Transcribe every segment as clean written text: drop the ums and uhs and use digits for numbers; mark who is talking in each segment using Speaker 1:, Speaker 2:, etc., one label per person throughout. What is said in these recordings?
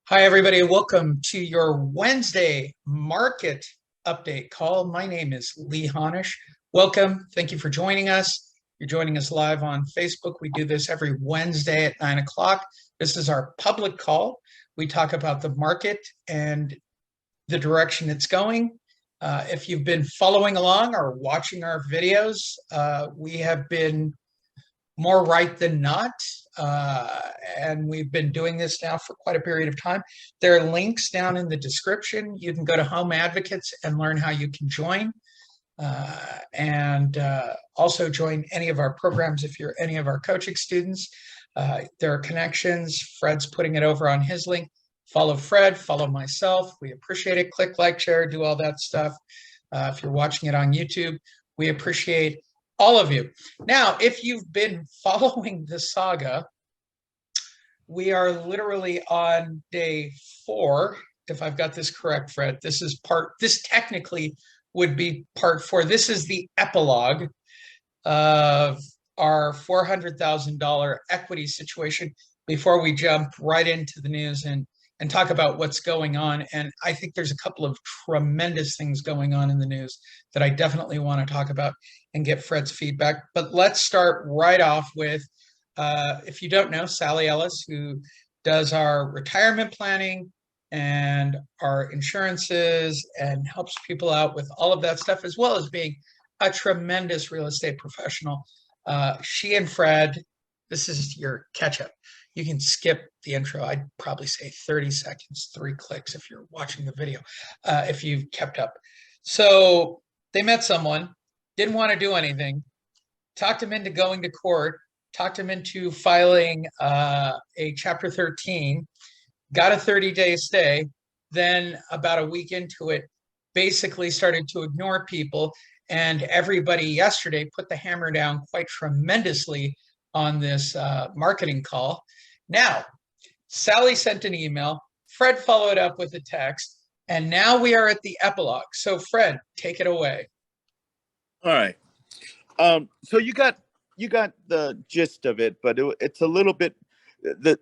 Speaker 1: Hi, everybody. Welcome to your Wednesday market update call. My name is Lee Honish. Welcome. Thank you for joining us. You're joining us live on Facebook. We do this every Wednesday at 9 o'clock. This is our public call. We talk about the market and the direction it's going. If you've been following along or watching our videos, we have been more right than not. And we've been doing this now for quite a period of time. There are links down in the description. You can go to Home Advocates and learn how you can join. And also join any of our programs if you're any of our coaching students. There are connections. Fred's putting it over on his link. Follow Fred, follow myself. We appreciate it. Click, like, share, do all that stuff. If you're watching it on YouTube, we appreciate all of you. Now, if you've been following the saga, we are literally on day 4. If I've got this correct, Fred, this technically would be part 4. This is the epilogue of our $400,000 equity situation before we jump right into the news and talk about what's going on. And I think there's a couple of tremendous things going on in the news that I definitely want to talk about and get Fred's feedback. But let's start right off with, if you don't know, Sally Ellis, who does our retirement planning and our insurances and helps people out with all of that stuff, as well as being a tremendous real estate professional. She and Fred, this is your catch up. You can skip the intro. I'd probably say 30 seconds, 3 clicks if you're watching the video, if you've kept up. So they met someone, didn't want to do anything, talked him into going to court, talked him into filing a Chapter 13, got a 30-day stay, then about a week into it, basically started to ignore people. And everybody yesterday put the hammer down quite tremendously on this marketing call. Now, Sally sent an email, Fred followed up with a text, and now we are at the epilogue. So Fred, take it away.
Speaker 2: All right. So you got the gist of it, but it's a little bit the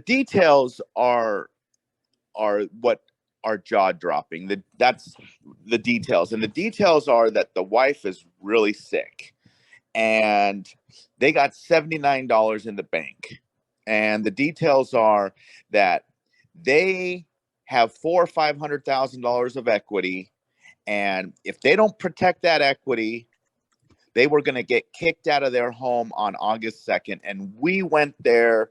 Speaker 2: details are what are jaw-dropping. That's the details, and the details are that the wife is really sick, and they got $79 in the bank, and the details are that they have $400,000 or $500,000 of equity, and if they don't protect that equity, they were going to get kicked out of their home on August 2nd, and we went there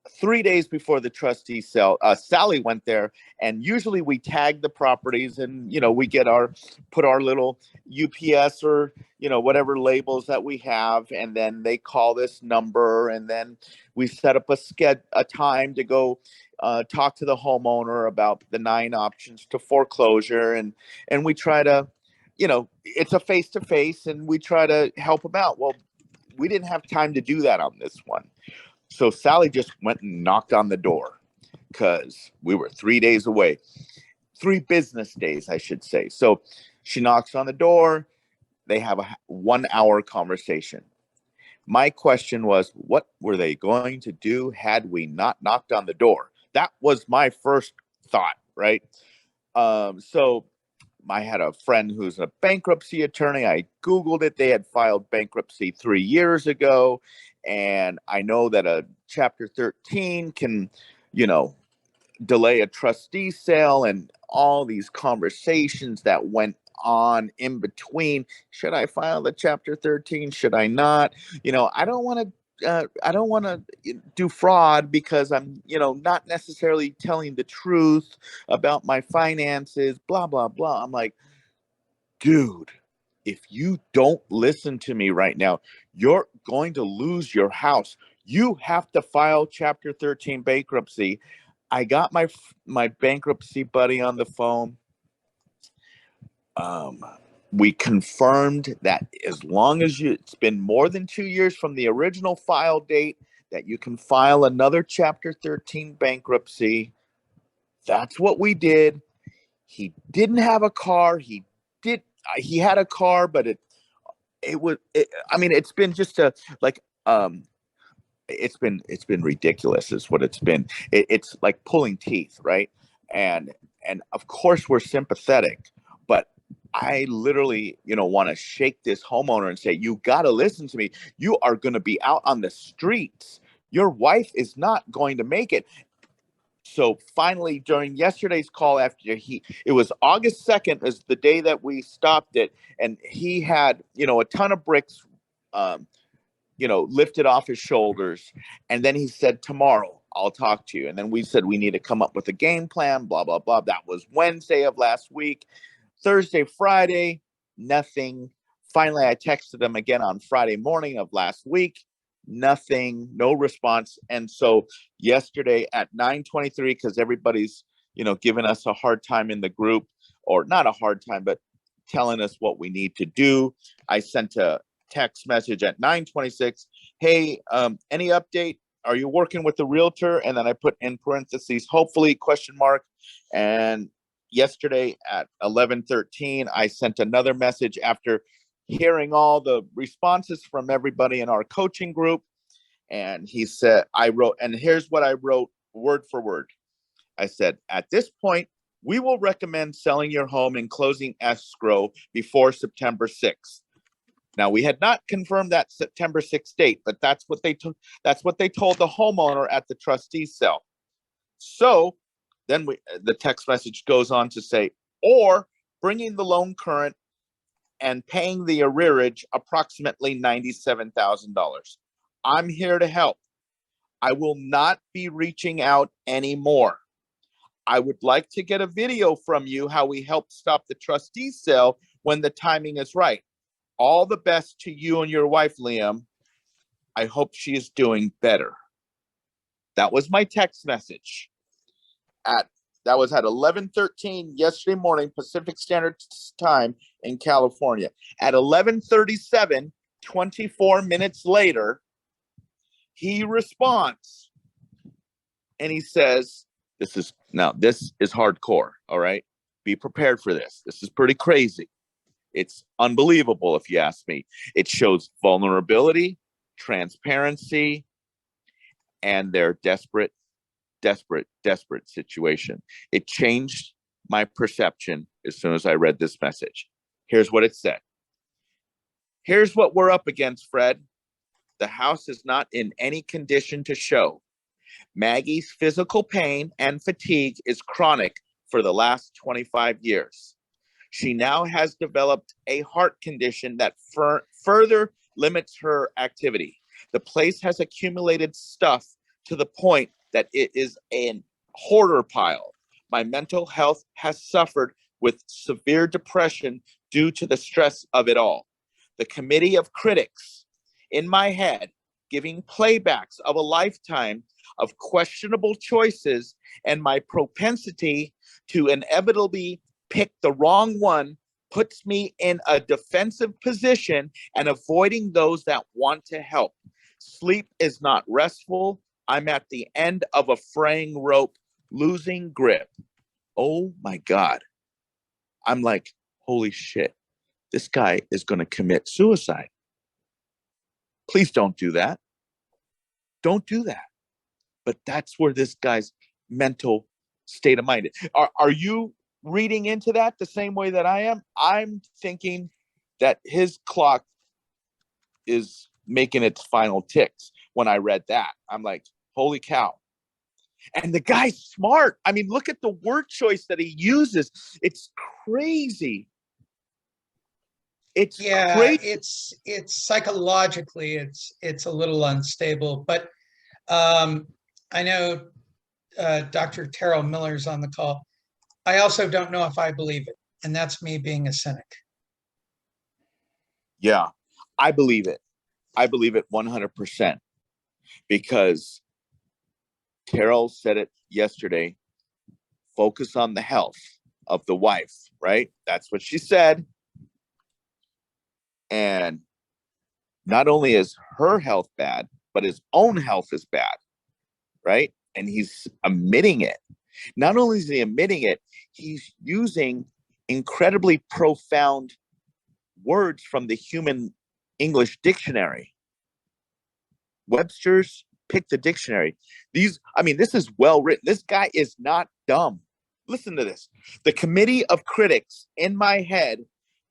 Speaker 2: 3 days before the trustee sale. Sally went there, and usually we tag the properties, and we put our little UPS or whatever labels that we have, and then they call this number, and then we set up a time to go talk to the homeowner about the 9 options to foreclosure, and we try to, it's a face-to-face, and we try to help them out. Well, we didn't have time to do that on this one. So Sally just went and knocked on the door because we were 3 days away, 3 business days, I should say. So she knocks on the door. They have a 1-hour conversation. My question was, what were they going to do had we not knocked on the door? That was my first thought, right? So I had a friend who's a bankruptcy attorney. I Googled it. They had filed bankruptcy 3 years ago. And I know that a Chapter 13 can, delay a trustee sale, and all these conversations that went on in between. Should I file the Chapter 13? Should I not? I don't want to do fraud because I'm, not necessarily telling the truth about my finances, blah, blah, blah. I'm like, dude, if you don't listen to me right now, you're going to lose your house. You have to file Chapter 13 bankruptcy. I got my bankruptcy buddy on the phone. We confirmed that as long as it's been more than 2 years from the original file date, that you can file another Chapter 13 bankruptcy. That's what we did. He didn't have a car. He had a car, but it's been just it's been ridiculous is what it's been. It's like pulling teeth, right? And of course we're sympathetic, but I literally, want to shake this homeowner and say, you got to listen to me. You are going to be out on the streets. Your wife is not going to make it. So finally, during yesterday's call, after it was August 2nd is the day that we stopped it. And he had, a ton of bricks, lifted off his shoulders. And then he said, tomorrow I'll talk to you. And then we said, we need to come up with a game plan, blah, blah, blah. That was Wednesday of last week. Thursday, Friday, nothing. Finally, I texted him again on Friday morning of last week. Nothing, no response. And so yesterday at 9:23, because everybody's, giving us a hard time in the group, or not a hard time, but telling us what we need to do. I sent a text message at 9:26. Hey, any update? Are you working with the realtor? And then I put in parentheses, hopefully, question mark. And yesterday at 11:13, I sent another message after hearing all the responses from everybody in our coaching group. And he said, and here's what I wrote word for word. I said, at this point, we will recommend selling your home and closing escrow before September 6th. Now, we had not confirmed that September 6th date, but that's what they told the homeowner at the trustee's cell. So then the text message goes on to say, or bringing the loan current and paying the arrearage approximately $97,000. I'm here to help. I will not be reaching out anymore. I would like to get a video from you how we help stop the trustee sale when the timing is right. All the best to you and your wife, Liam. I hope she is doing better. That was my text message. That was at 11:13 yesterday morning, Pacific Standard Time in California. At 11:37, 24 minutes later, he responds and he says, this is hardcore. All right. Be prepared for this. This is pretty crazy. It's unbelievable if you ask me. It shows vulnerability, transparency, and their desperate situation. It changed my perception as soon as I read this message. Here's what it said. Here's what we're up against, Fred. The house is not in any condition to show. Maggie's physical pain and fatigue is chronic for the last 25 years. She now has developed a heart condition that further limits her activity. The place has accumulated stuff to the point that it is a hoarder pile. My mental health has suffered with severe depression due to the stress of it all. The committee of critics in my head giving playbacks of a lifetime of questionable choices and my propensity to inevitably pick the wrong one puts me in a defensive position and avoiding those that want to help. Sleep is not restful. I'm at the end of a fraying rope, losing grip. Oh my God. I'm like, holy shit, this guy is going to commit suicide. Please don't do that. Don't do that. But that's where this guy's mental state of mind is. Are you reading into that the same way that I am? I'm thinking that his clock is making its final ticks. When I read that, I'm like, holy cow. And the guy's smart. I mean, look at the word choice that he uses. It's crazy. It's crazy.
Speaker 1: It's psychologically it's a little unstable, but I know Dr. Terrell Miller's on the call. I also don't know if I believe it, and that's me being a cynic.
Speaker 2: Yeah, I believe it. I believe it 100% because Terrell said it yesterday. Focus on the health of the wife, right? That's what she said. And not only is her health bad, but his own health is bad, right? And he's admitting it. Not only is he admitting it, he's using incredibly profound words from the Human English Dictionary. Webster's pick the dictionary. This is well written. This guy is not dumb. Listen to this. The committee of critics in my head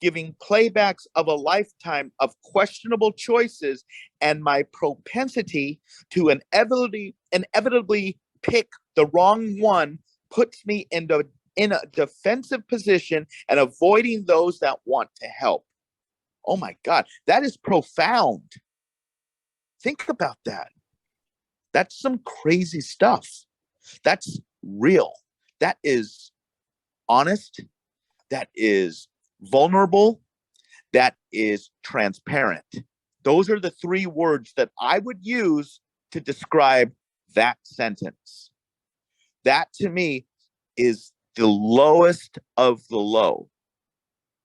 Speaker 2: giving playbacks of a lifetime of questionable choices and my propensity to inevitably pick the wrong one puts me in a defensive position and avoiding those that want to help. Oh my God, that is profound. Think about that. That's some crazy stuff. That's real. That is honest. That is vulnerable. That is transparent. Those are the three words that I would use to describe that sentence. That to me is the lowest of the low.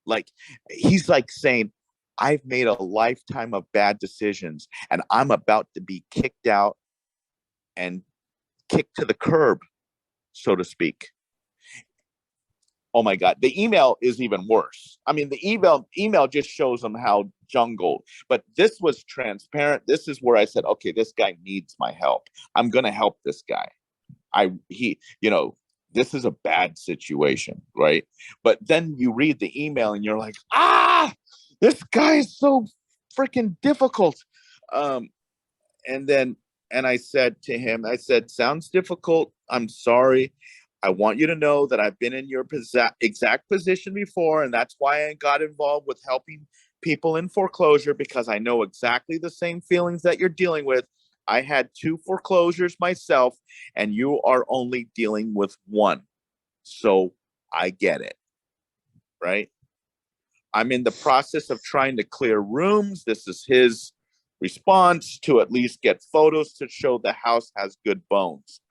Speaker 2: Like, he's like saying, I've made a lifetime of bad decisions and I'm about to be kicked out and kicked to the curb, so to speak. Oh my God, the email is even worse. I mean, the email just shows them how jungled, but this was transparent. This is where I said, okay, this guy needs my help. I'm going to help this guy. This is a bad situation, right? But then you read the email and you're like, this guy is so freaking difficult. And I said to him, sounds difficult. I'm sorry. I want you to know that I've been in your exact position before, and that's why I got involved with helping people in foreclosure, because I know exactly the same feelings that you're dealing with. I had 2 foreclosures myself, and you are only dealing with 1. So I get it, right? I'm in the process of trying to clear rooms. This is his response, to at least get photos to show the house has good bones.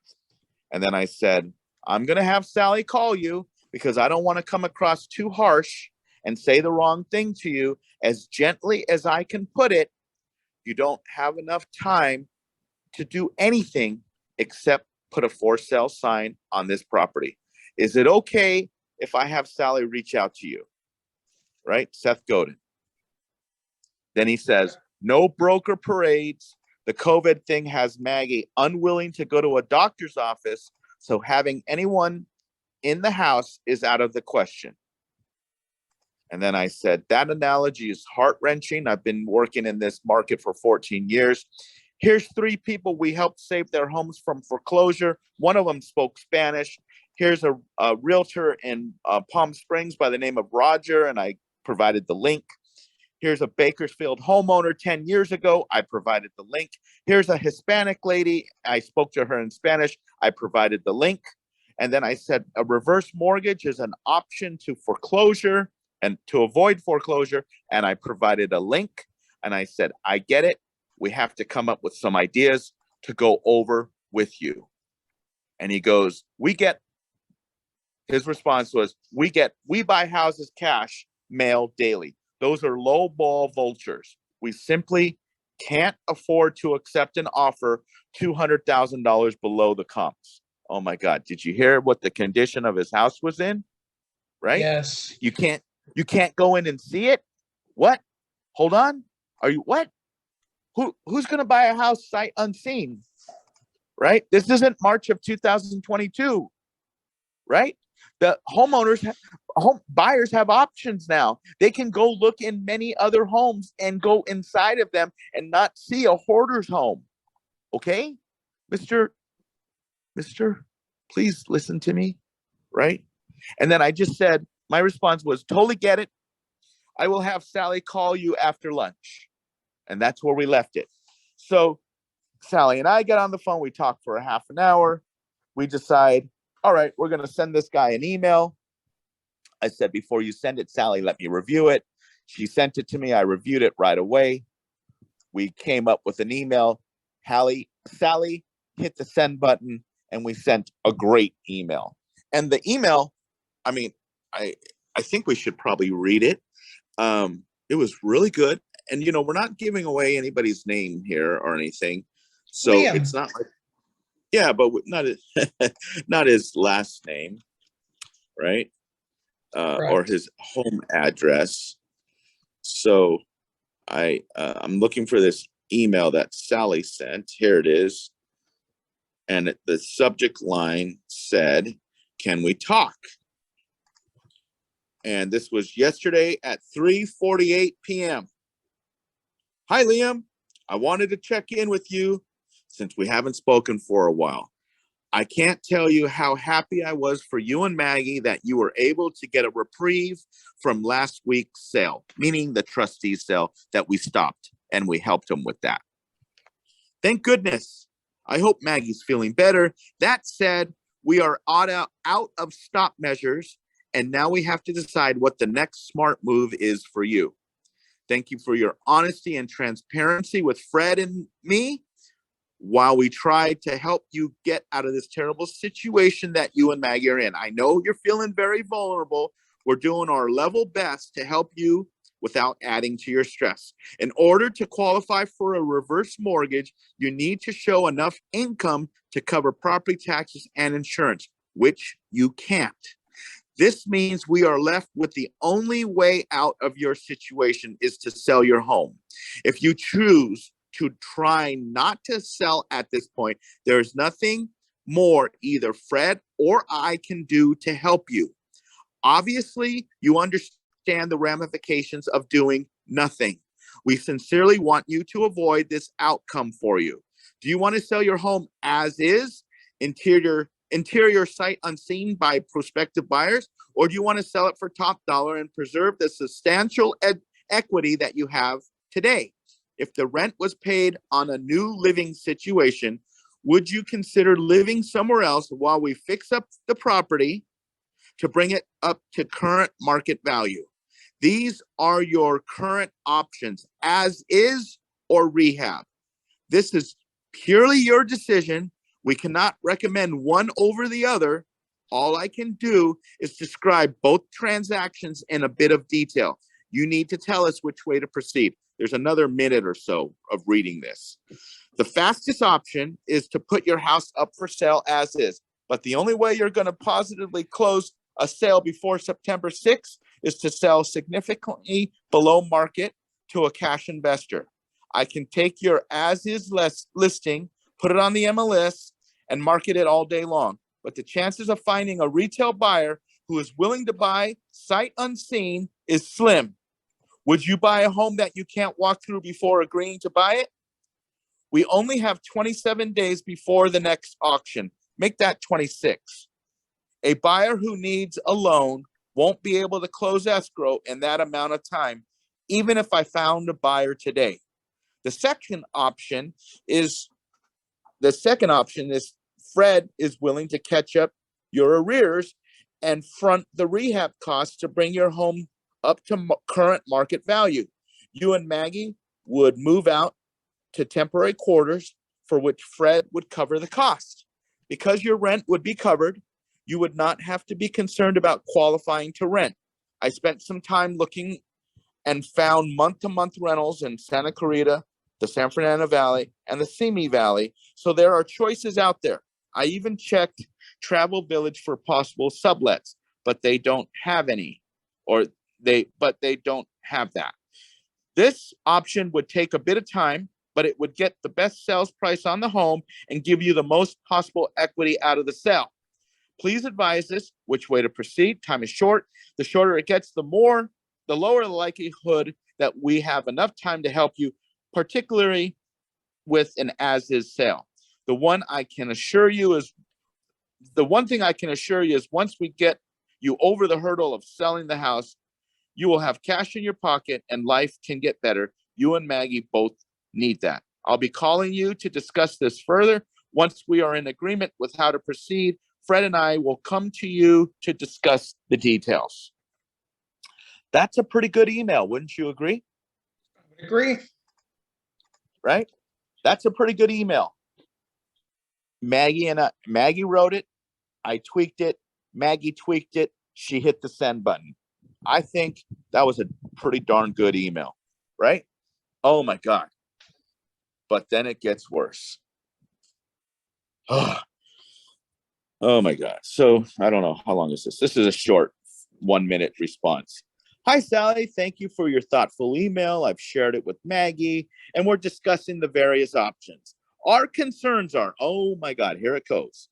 Speaker 2: And then I said, I'm going to have Sally call you because I don't want to come across too harsh and say the wrong thing to you. As gently as I can put it, you don't have enough time to do anything except put a for sale sign on this property. Is it okay if I have Sally reach out to you? Right? Seth Godin. Then he says, no broker parades. The COVID thing has Maggie unwilling to go to a doctor's office, so having anyone in the house is out of the question. And then I said, that analogy is heart-wrenching. I've been working in this market for 14 years. Here's 3 people we helped save their homes from foreclosure. One of them spoke Spanish. Here's a realtor in Palm Springs by the name of Roger, and I provided the link. Here's a Bakersfield homeowner 10 years ago. I provided the link. Here's a Hispanic lady. I spoke to her in Spanish. I provided the link. And then I said, a reverse mortgage is an option to foreclosure and to avoid foreclosure. And I provided a link. And I said, I get it. We have to come up with some ideas to go over with you. And he goes, his response was, we buy houses cash, mail daily. Those are low ball vultures. We simply can't afford to accept an offer $200,000 below the comps. Oh my God. Did you hear what the condition of his house was in? Right?
Speaker 1: Yes.
Speaker 2: You can't go in and see it. What? Hold on. Are you what? Who's going to buy a house sight unseen? Right? This isn't March of 2022. Right? The home buyers have options now. They can go look in many other homes and go inside of them and not see a hoarder's home. Okay? Mr. Please listen to me. Right? And then I just said, my response was, totally get it. I will have Sally call you after lunch. And that's where we left it. So Sally and I get on the phone. We talk for a half an hour. We decide, all right, we're going to send this guy an email. I said, before you send it, Sally, let me review it. She sent it to me. I reviewed it right away. We came up with an email. Sally hit the send button, and we sent a great email. And the email, I mean, I think we should probably read it. It was really good. And, we're not giving away anybody's name here or anything. So
Speaker 1: Liam.
Speaker 2: It's not like, yeah, but not his last name, right? Or his home address. So I'm looking for this email that Sally sent. Here it is. And the subject line said, "Can we talk?" And this was yesterday at 3:48 p.m. "Hi, Liam. I wanted to check in with you since we haven't spoken for a while. I can't tell you how happy I was for you and Maggie that you were able to get a reprieve from last week's sale," meaning the trustees sale that we stopped, and we helped them with that. "Thank goodness. I hope Maggie's feeling better. That said, we are out of stop measures, and now we have to decide what the next smart move is for you. Thank you for your honesty and transparency with Fred and me while we try to help you get out of this terrible situation that you and Maggie are in. I know you're feeling very vulnerable. We're doing our level best to help you without adding to your stress. In order to qualify for a reverse mortgage, you need to show enough income to cover property taxes and insurance, which you can't. This means we are left with the only way out of your situation is to sell your home. If you choose to try not to sell at this point, there's nothing more either Fred or I can do to help you. Obviously, you understand the ramifications of doing nothing. We sincerely want you to avoid this outcome for you. Do you want to sell your home as is, interior sight unseen by prospective buyers, or do you want to sell it for top dollar and preserve the substantial equity that you have today? If the rent was paid on a new living situation, would you consider living somewhere else while we fix up the property to bring it up to current market value? These are your current options, as is or rehab. This is purely your decision. We cannot recommend one over the other. All I can do is describe both transactions in a bit of detail. You need to tell us which way to proceed. There's another minute or so of reading this. The fastest option is to put your house up for sale as is, but the only way you're going to positively close a sale before September 6th is to sell significantly below market to a cash investor. I can take your as-is listing, put it on the MLS, and market it all day long, but the chances of finding a retail buyer who is willing to buy sight unseen is slim. Would you buy a home that you can't walk through before agreeing to buy it? We only have 27 days before the next auction. Make that 26. A buyer who needs a loan won't be able to close escrow in that amount of time, even if I found a buyer today. The second option is Fred is willing to catch up your arrears and front the rehab costs to bring your home up to current market value. You and Maggie would move out to temporary quarters for which Fred would cover the cost. Because your rent would be covered, you would not have to be concerned about qualifying to rent. I spent some time looking and found month-to-month rentals in Santa Clarita, the San Fernando Valley, and the Simi Valley, so there are choices out there. I even checked Travel Village for possible sublets, but they don't have any, but they don't have that. This option would take a bit of time, but it would get the best sales price on the home and give you the most possible equity out of the sale. Please advise us which way to proceed. Time is short. The shorter it gets, the lower the likelihood that we have enough time to help you, particularly with an as-is sale. The one thing I can assure you is once we get you over the hurdle of selling the house, you will have cash in your pocket and life can get better. You and Maggie both need that. I'll be calling you to discuss this further. Once we are in agreement with how to proceed, Fred and I will come to you to discuss the details. That's a pretty good email, wouldn't you agree?
Speaker 1: I would agree.
Speaker 2: Right? That's a pretty good email. Maggie wrote it. I tweaked it. Maggie tweaked it. She hit the send button. I think that was a pretty darn good email, right? Oh my God. But then it gets worse. Oh my God. So I don't know. How long is this? This is a short 1 minute response. Hi, Sally. Thank you for your thoughtful email. I've shared it with Maggie, and we're discussing the various options. Our concerns are, oh my God, here it goes.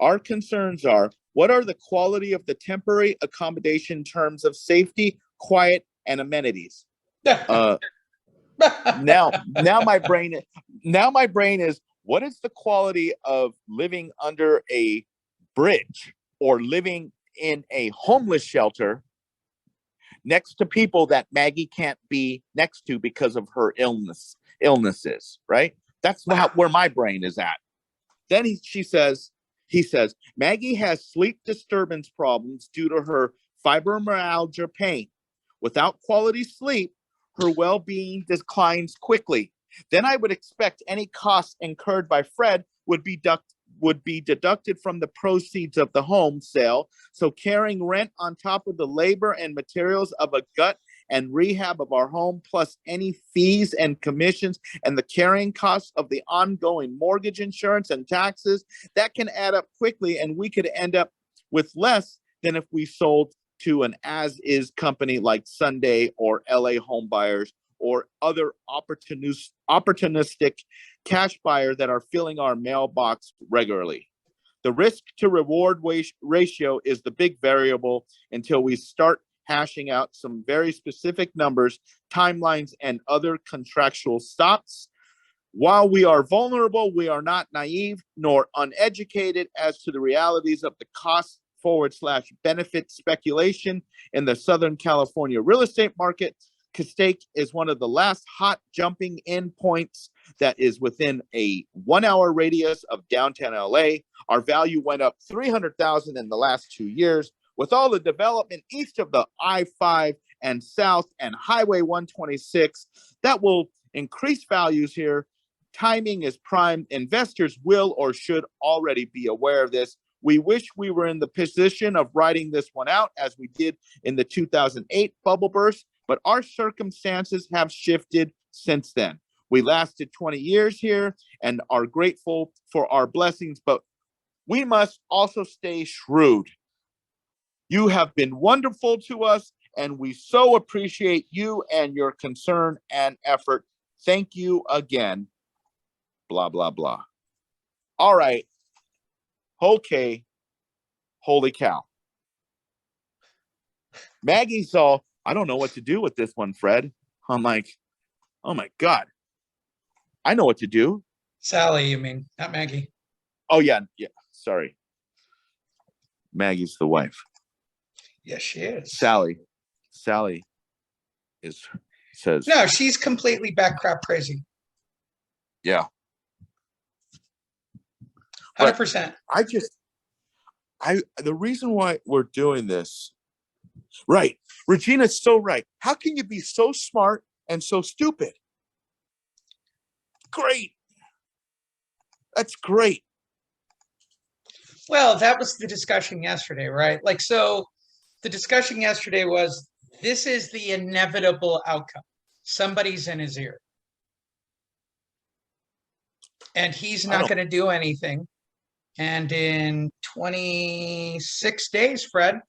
Speaker 2: Our concerns are, what are the quality of the temporary accommodation in terms of safety, quiet, and amenities? Now my brain is, what is the quality of living under a bridge or living in a homeless shelter next to people that Maggie can't be next to because of her illnesses, right? That's where my brain is at. Then he says, Maggie has sleep disturbance problems due to her fibromyalgia pain. Without quality sleep, her well-being declines quickly. Then I would expect any costs incurred by Fred would be deducted from the proceeds of the home sale. So carrying rent on top of the labor and materials of a gut and rehab of our home, plus any fees and commissions and the carrying costs of the ongoing mortgage insurance and taxes, that can add up quickly, and we could end up with less than if we sold to an as-is company like Sunday or LA Home Buyers or other opportunistic cash buyer that are filling our mailbox regularly. The risk to reward ratio is the big variable until we start hashing out some very specific numbers, timelines, and other contractual stops. While we are vulnerable, we are not naive nor uneducated as to the realities of the cost / benefit speculation in the Southern California real estate market. Castaic is one of the last hot jumping in points that is within a 1 hour radius of downtown LA. Our value went up 300,000 in the last 2 years. With all the development east of the I-5 and south and Highway 126, that will increase values here. Timing is prime. Investors will or should already be aware of this. We wish we were in the position of writing this one out as we did in the 2008 bubble burst, but our circumstances have shifted since then. We lasted 20 years here and are grateful for our blessings, but we must also stay shrewd. You have been wonderful to us, and we so appreciate you and your concern and effort. Thank you again. Blah, blah, blah. All right. Okay. Holy cow. Maggie's all, I don't know what to do with this one, Fred. I'm like, oh my God. I know what to do.
Speaker 1: Sally, you mean, not Maggie.
Speaker 2: Oh, yeah. Sorry. Maggie's the wife.
Speaker 1: Yes, she is.
Speaker 2: Sally says.
Speaker 1: No, she's completely back crap crazy.
Speaker 2: Yeah.
Speaker 1: 100%.
Speaker 2: The reason why we're doing this, right? Regina's so right. How can you be so smart and so stupid? Great. That's great.
Speaker 1: Well, that was the discussion yesterday, right? Like, so the discussion yesterday was, this is the inevitable outcome. Somebody's in his ear. And he's not going to do anything. And in 26 days, Fred,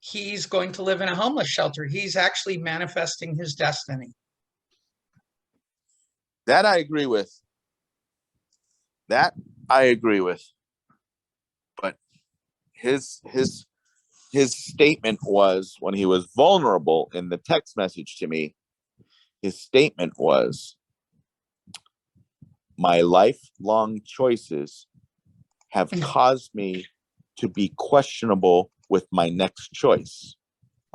Speaker 1: he's going to live in a homeless shelter. He's actually manifesting his destiny.
Speaker 2: That I agree with. But his statement was, when he was vulnerable in the text message to me, his statement was, my lifelong choices have caused me to be questionable with my next choice.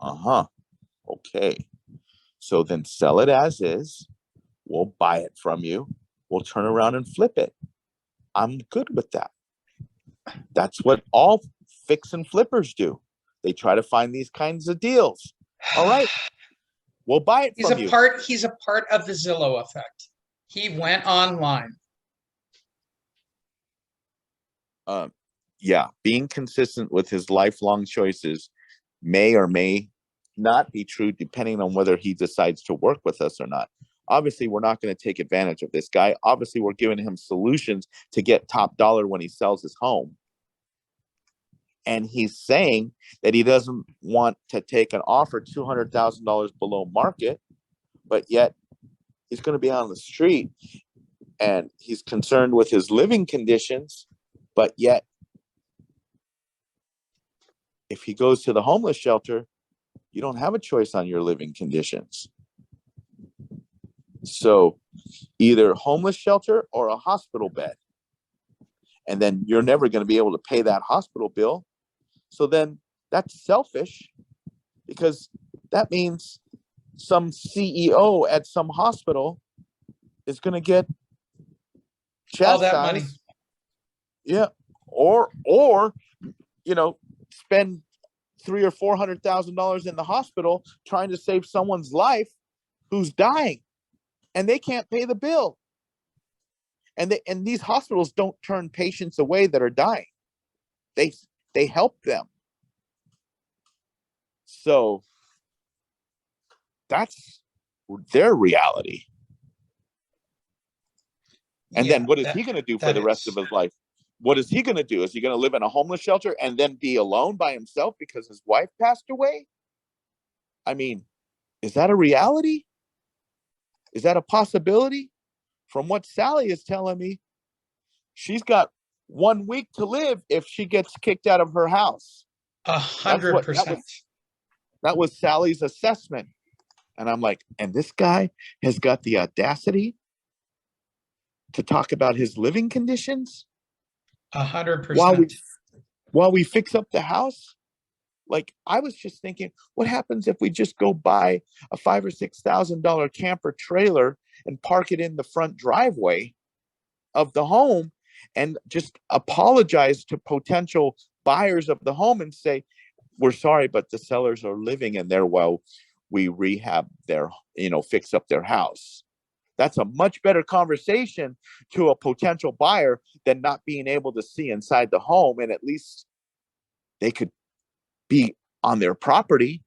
Speaker 2: Okay. So then sell it as is. We'll buy it from you. We'll turn around and flip it. I'm good with that. That's what all fix and flippers do. They try to find these kinds of deals. All right. We'll buy it from you.
Speaker 1: He's a part of the Zillow effect. He went online.
Speaker 2: Yeah, being consistent with his lifelong choices may or may not be true, depending on whether he decides to work with us or not. Obviously, we're not going to take advantage of this guy. Obviously, we're giving him solutions to get top dollar when he sells his home. and he's saying that he doesn't want to take an offer $200,000 below market, but yet he's going to be on the street and he's concerned with his living conditions, but yet if he goes to the homeless shelter, you don't have a choice on your living conditions. So either homeless shelter or a hospital bed. And then you're never going to be able to pay that hospital bill. So then that's selfish, because that means some CEO at some hospital is going to get chastised.
Speaker 1: All that money.
Speaker 2: Yeah. Or, spend $300,000 or $400,000 in the hospital trying to save someone's life who's dying, and they can't pay the bill. And these hospitals don't turn patients away that are dying. They help them. So that's their reality. And then what is he going to do for the rest of his life? What is he going to do? Is he going to live in a homeless shelter and then be alone by himself because his wife passed away? I mean, is that a reality? Is that a possibility? From what Sally is telling me, she's got 1 week to live if she gets kicked out of her house.
Speaker 1: 100%.
Speaker 2: That was Sally's assessment. And I'm like, and this guy has got the audacity to talk about his living conditions?
Speaker 1: 100%.
Speaker 2: While we fix up the house? Like, I was just thinking, what happens if we just go buy a $5,000 or $6,000 camper trailer and park it in the front driveway of the home and just apologize to potential buyers of the home and say, we're sorry, but the sellers are living in there while we rehab their, fix up their house. That's a much better conversation to a potential buyer than not being able to see inside the home, and at least they could be on their property.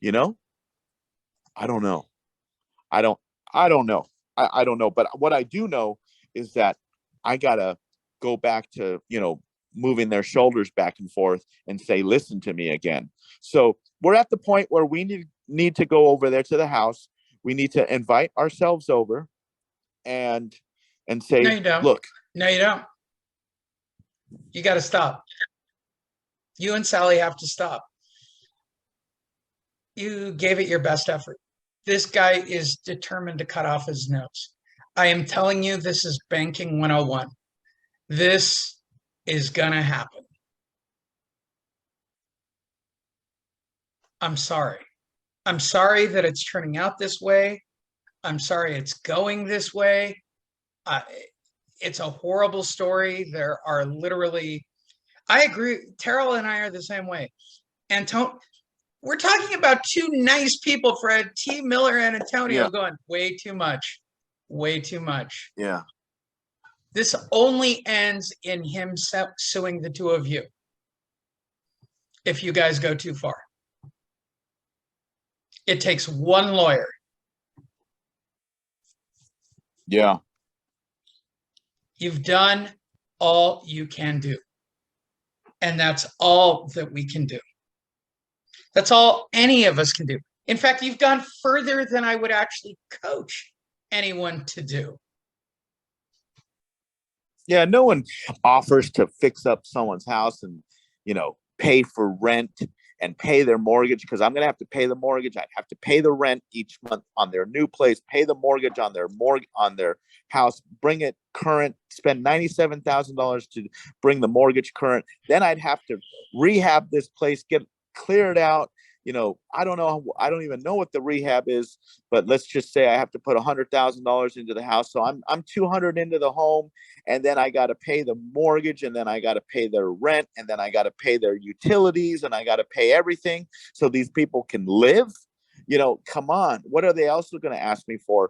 Speaker 2: I don't know. I don't know. I don't know. But what I do know is that I gotta go back to, moving their shoulders back and forth and say, listen to me again. So we're at the point where we need to go over there to the house. We need to invite ourselves over and say,
Speaker 1: no, you don't.
Speaker 2: Look.
Speaker 1: No, you don't. You got to stop. You and Sally have to stop. You gave it your best effort. This guy is determined to cut off his nose. I am telling you, this is banking 101. This is going to happen. I'm sorry. I'm sorry that it's turning out this way. I'm sorry it's going this way. It's a horrible story. There are literally, I agree. Terrell and I are the same way. We're talking about two nice people, Fred, T. Miller and Antonio, going way too much. Way too much.
Speaker 2: Yeah.
Speaker 1: This only ends in him suing the two of you if you guys go too far. It takes one lawyer.
Speaker 2: Yeah.
Speaker 1: You've done all you can do. And that's all that we can do. That's all any of us can do. In fact, you've gone further than I would actually coach anyone to do.
Speaker 2: Yeah, no one offers to fix up someone's house and, pay for rent and pay their mortgage, because I'm going to have to pay the mortgage. I'd have to pay the rent each month on their new place, pay the mortgage on their house, bring it current, spend $97,000 to bring the mortgage current. Then I'd have to rehab this place, get cleared out. I don't know. I don't even know what the rehab is, but let's just say I have to put $100,000 into the house. So I'm $200 into the home, and then I got to pay the mortgage, and then I got to pay their rent, and then I got to pay their utilities, and I got to pay everything so these people can live. Come on. What are they also going to ask me for?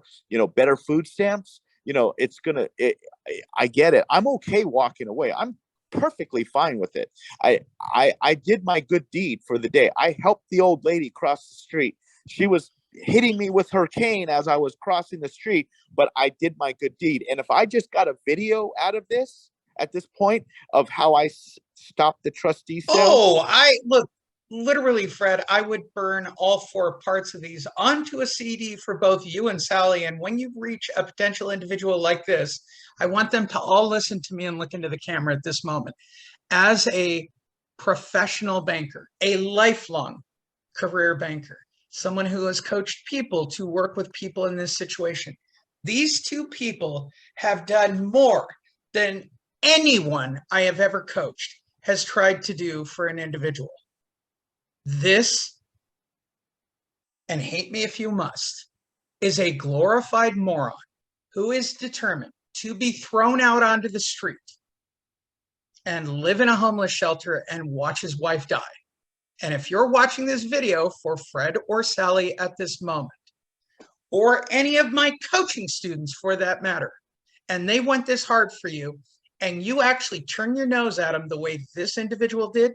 Speaker 2: Better food stamps. I get it. I'm okay walking away. I'm perfectly fine with it. I did my good deed for the day. I helped the old lady cross the street. She was hitting me with her cane as I was crossing the street, but I did my good deed. And if I just got a video out of this at this point of how I stopped the trustee sale?
Speaker 1: Oh, I look, literally, Fred, I would burn all four parts of these onto a CD for both you and Sally. And when you reach a potential individual like this, I want them to all listen to me and look into the camera at this moment. As a professional banker, a lifelong career banker, someone who has coached people to work with people in this situation, these two people have done more than anyone I have ever coached has tried to do for an individual. This, and hate me if you must, is a glorified moron who is determined to be thrown out onto the street and live in a homeless shelter and watch his wife die. And if you're watching this video for Fred or Sally at this moment, or any of my coaching students for that matter, and they went this hard for you, and you actually turn your nose at them the way this individual did,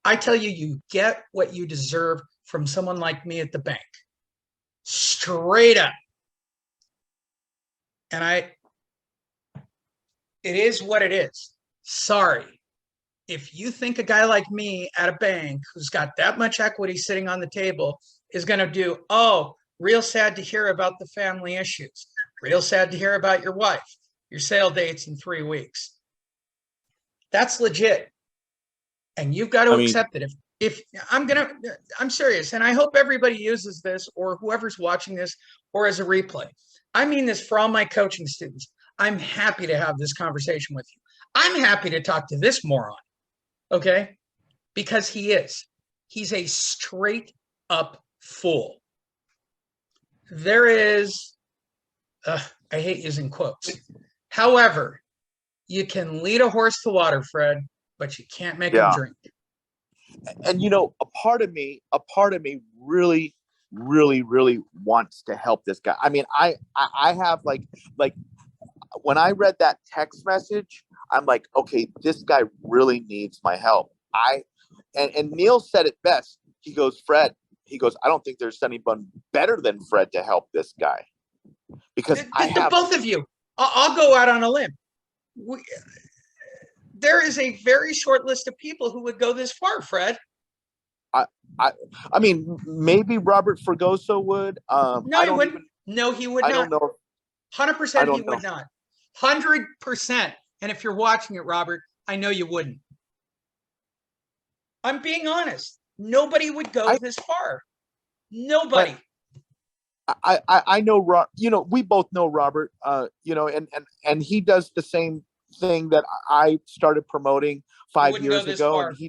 Speaker 1: I tell you, you get what you deserve from someone like me at the bank. Straight up. And it is what it is. Sorry. If you think a guy like me at a bank who's got that much equity sitting on the table is going to do, oh, real sad to hear about the family issues, real sad to hear about your wife, your sale date's in 3 weeks. That's legit. And you've got to accept it. If I'm serious, and I hope everybody uses this, or whoever's watching this, or as a replay. I mean this for all my coaching students. I'm happy to have this conversation with you. I'm happy to talk to this moron, okay? Because he's a straight up fool. There is, I hate using quotes. However, you can lead a horse to water, Fred, but you can't make him drink.
Speaker 2: And a part of me really, really, really wants to help this guy. I mean, I have like when I read that text message, I'm like, okay, this guy really needs my help. And Neil said it best. He goes, Fred, I don't think there's anyone better than Fred to help this guy. Because
Speaker 1: both of you, I'll go out on a limb. There is a very short list of people who would go this far, Fred.
Speaker 2: I mean, maybe Robert Fregoso would.
Speaker 1: No, he wouldn't. No, he would not.
Speaker 2: I don't know.
Speaker 1: 100% he would not. 100%. And if you're watching it, Robert, I know you wouldn't. I'm being honest. Nobody would go this far. Nobody.
Speaker 2: I know, we both know Robert, and he does the same thing that I started promoting 5 years ago. And he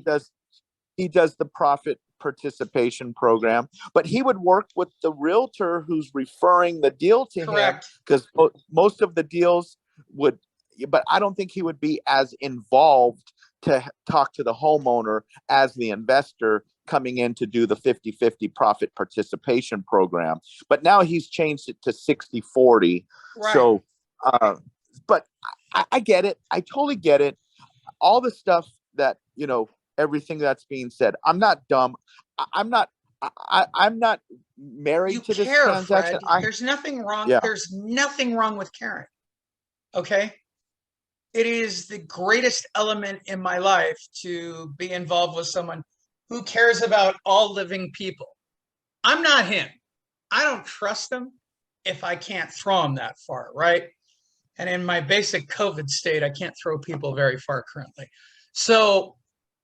Speaker 2: does the profit participation program, but he would work with the realtor who's referring the deal to him, because most of the deals would, but I don't think he would be as involved to talk to the homeowner as the investor coming in to do the 50-50 profit participation program. But now he's changed it to 60-40. Right. So, but I get it. I totally get it. All the stuff that, everything that's being said. I'm not dumb. I'm not married to this transaction.
Speaker 1: There's nothing wrong. Yeah. There's nothing wrong with caring. Okay. It is the greatest element in my life to be involved with someone who cares about all living people. I'm not him. I don't trust him if I can't throw him that far, right? And in my basic COVID state, I can't throw people very far currently. So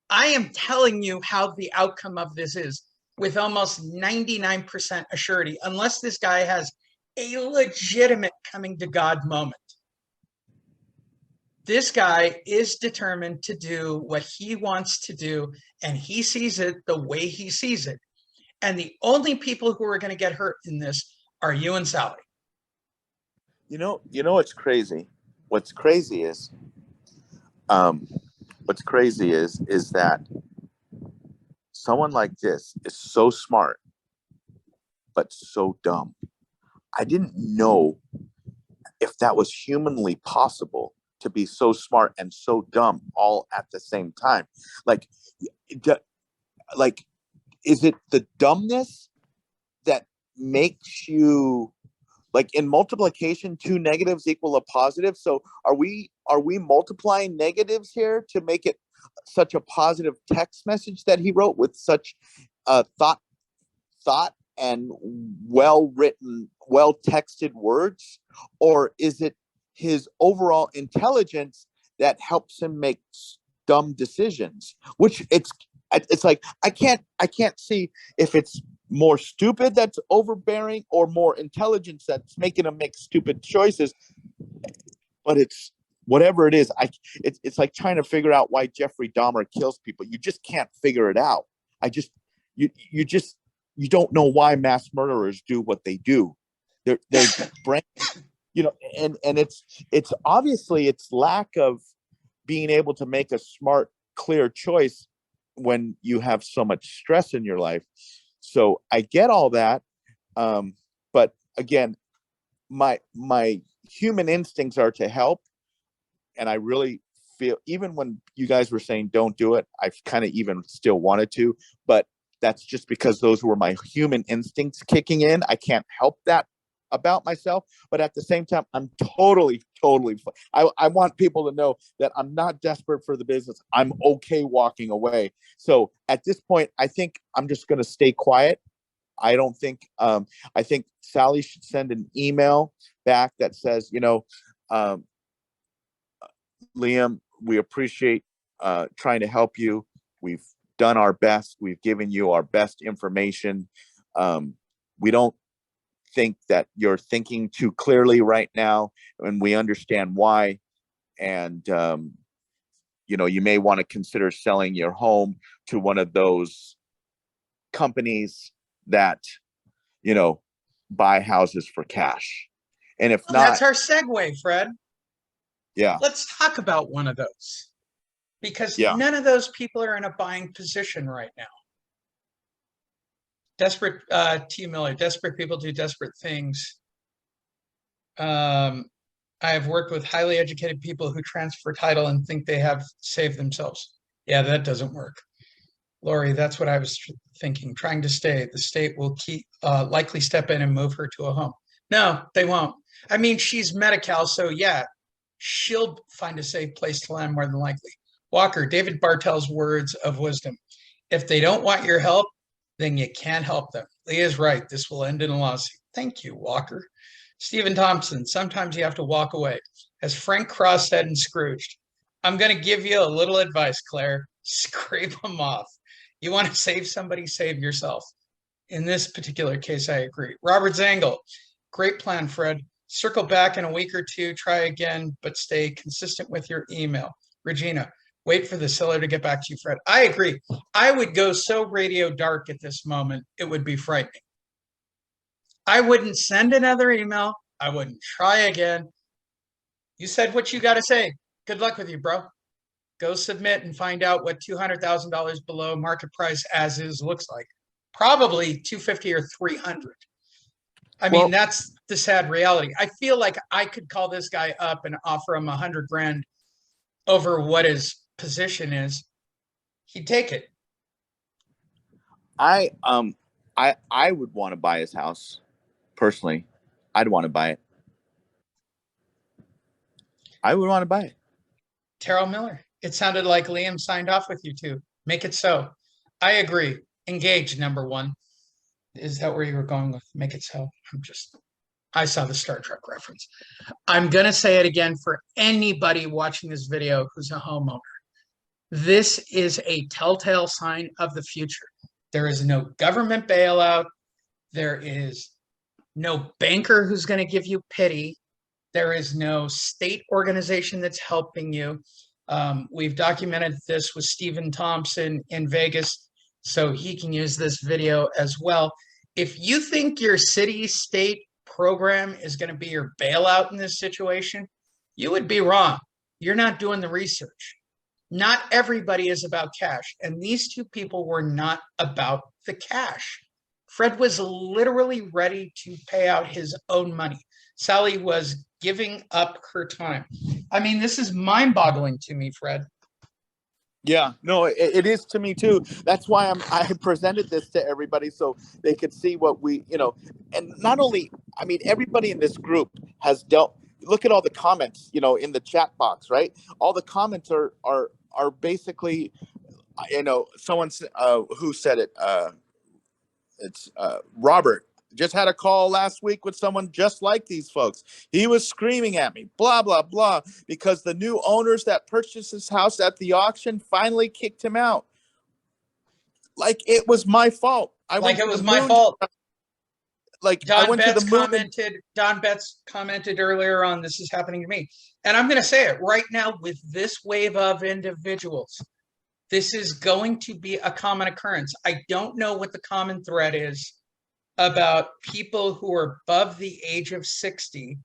Speaker 1: I am telling you how the outcome of this is with almost 99% assurity, unless this guy has a legitimate coming to God moment. This guy is determined to do what he wants to do, and he sees it the way he sees it. And the only people who are going to get hurt in this are you and Sally.
Speaker 2: What's crazy? What's crazy is that someone like this is so smart, but so dumb. I didn't know if that was humanly possible to be so smart and so dumb all at the same time. Is it the dumbness that makes you, like in multiplication, 2 negatives equal a positive? So are we are we multiplying negatives here to make it such a positive text message that he wrote with such thought and well written, well texted words? Or is it his overall intelligence that helps him make dumb decisions? Which it's like I can't see if it's more stupid that's overbearing or more intelligence that's making him make stupid choices. But it's whatever it is. It's like trying to figure out why Jeffrey Dahmer kills people. You just can't figure it out. You don't know why mass murderers do what they do. Their brain, and it's obviously it's lack of being able to make a smart, clear choice when you have so much stress in your life. So I get all that, but again, my human instincts are to help, and I really feel, even when you guys were saying don't do it, I've kind of even still wanted to, but that's just because those were my human instincts kicking in. I can't help that about myself, but at the same time, I'm totally I want people to know that I'm not desperate for the business. I'm okay walking away. So at this point, I think I'm just going to stay quiet. I don't think I think Sally should send an email back that says, Liam, we appreciate trying to help you. We've done our best. We've given you our best information. We don't think that you're thinking too clearly right now, and we understand why. And you may want to consider selling your home to one of those companies that buy houses for cash. And if not,
Speaker 1: that's our segue, Fred.
Speaker 2: Yeah,
Speaker 1: let's talk about one of those, because none of those people are in a buying position right now. Desperate, T. Miller, desperate people do desperate things. I have worked with highly educated people who transfer title and think they have saved themselves. Yeah, that doesn't work. Lori, that's what I was thinking. Trying to stay. The state will likely step in and move her to a home. No, they won't. I mean, she's Medi-Cal, so yeah, she'll find a safe place to land more than likely. Walker, David Bartel's words of wisdom. If they don't want your help, then you can't help them. Leah's right. This will end in a lawsuit. Thank you, Walker. Stephen Thompson, sometimes you have to walk away. As Frank Cross said in Scrooged, I'm going to give you a little advice, Claire. Scrape them off. You want to save somebody, save yourself. In this particular case, I agree. Robert Zangle, great plan, Fred. Circle back in a week or two, try again, but stay consistent with your email. Regina, wait for the seller to get back to you, Fred. I agree. I would go so radio dark at this moment, it would be frightening. I wouldn't send another email. I wouldn't try again. You said what you got to say. Good luck with you, bro. Go submit and find out what $200,000 below market price as is looks like. Probably 250 or 300. I mean, that's the sad reality. I feel like I could call this guy up and offer him $100,000 over what his position is. He'd take it.
Speaker 2: I would want to buy his house personally. I'd want to buy it. I would want to buy it.
Speaker 1: Terrell Miller. It sounded like Liam signed off with you too. Make it so. I agree. Engage, number one. Is that where you were going with make it so? I saw the Star Trek reference. I'm going to say it again for anybody watching this video who's a homeowner. This is a telltale sign of the future. There is no government bailout. There is no banker who's going to give you pity. There is no state organization that's helping you. We've documented this with Stephen Thompson in Vegas, so he can use this video as well. If you think your city, state program is going to be your bailout in this situation, you would be wrong. You're not doing the research. Not everybody is about cash, and these two people were not about the cash. Fred was literally ready to pay out his own money. Sally was giving up her time. I mean, this is mind-boggling to me, Fred.
Speaker 2: Yeah, no, it is to me too. That's why I presented this to everybody so they could see what we, and not only, I mean, everybody in this group has dealt look at all the comments, in the chat box, right? All the comments are basically, someone who said it. It's Robert. Just had a call last week with someone just like these folks. He was screaming at me, blah, blah, blah, because the new owners that purchased his house at the auction finally kicked him out. Like it was my fault.
Speaker 1: Like it was my fault.
Speaker 2: Like I went to the moon.
Speaker 1: Don Betts commented earlier on, this is happening to me. And I'm going to say it right now with this wave of individuals. This is going to be a common occurrence. I don't know what the common thread is about people who are above the age of 60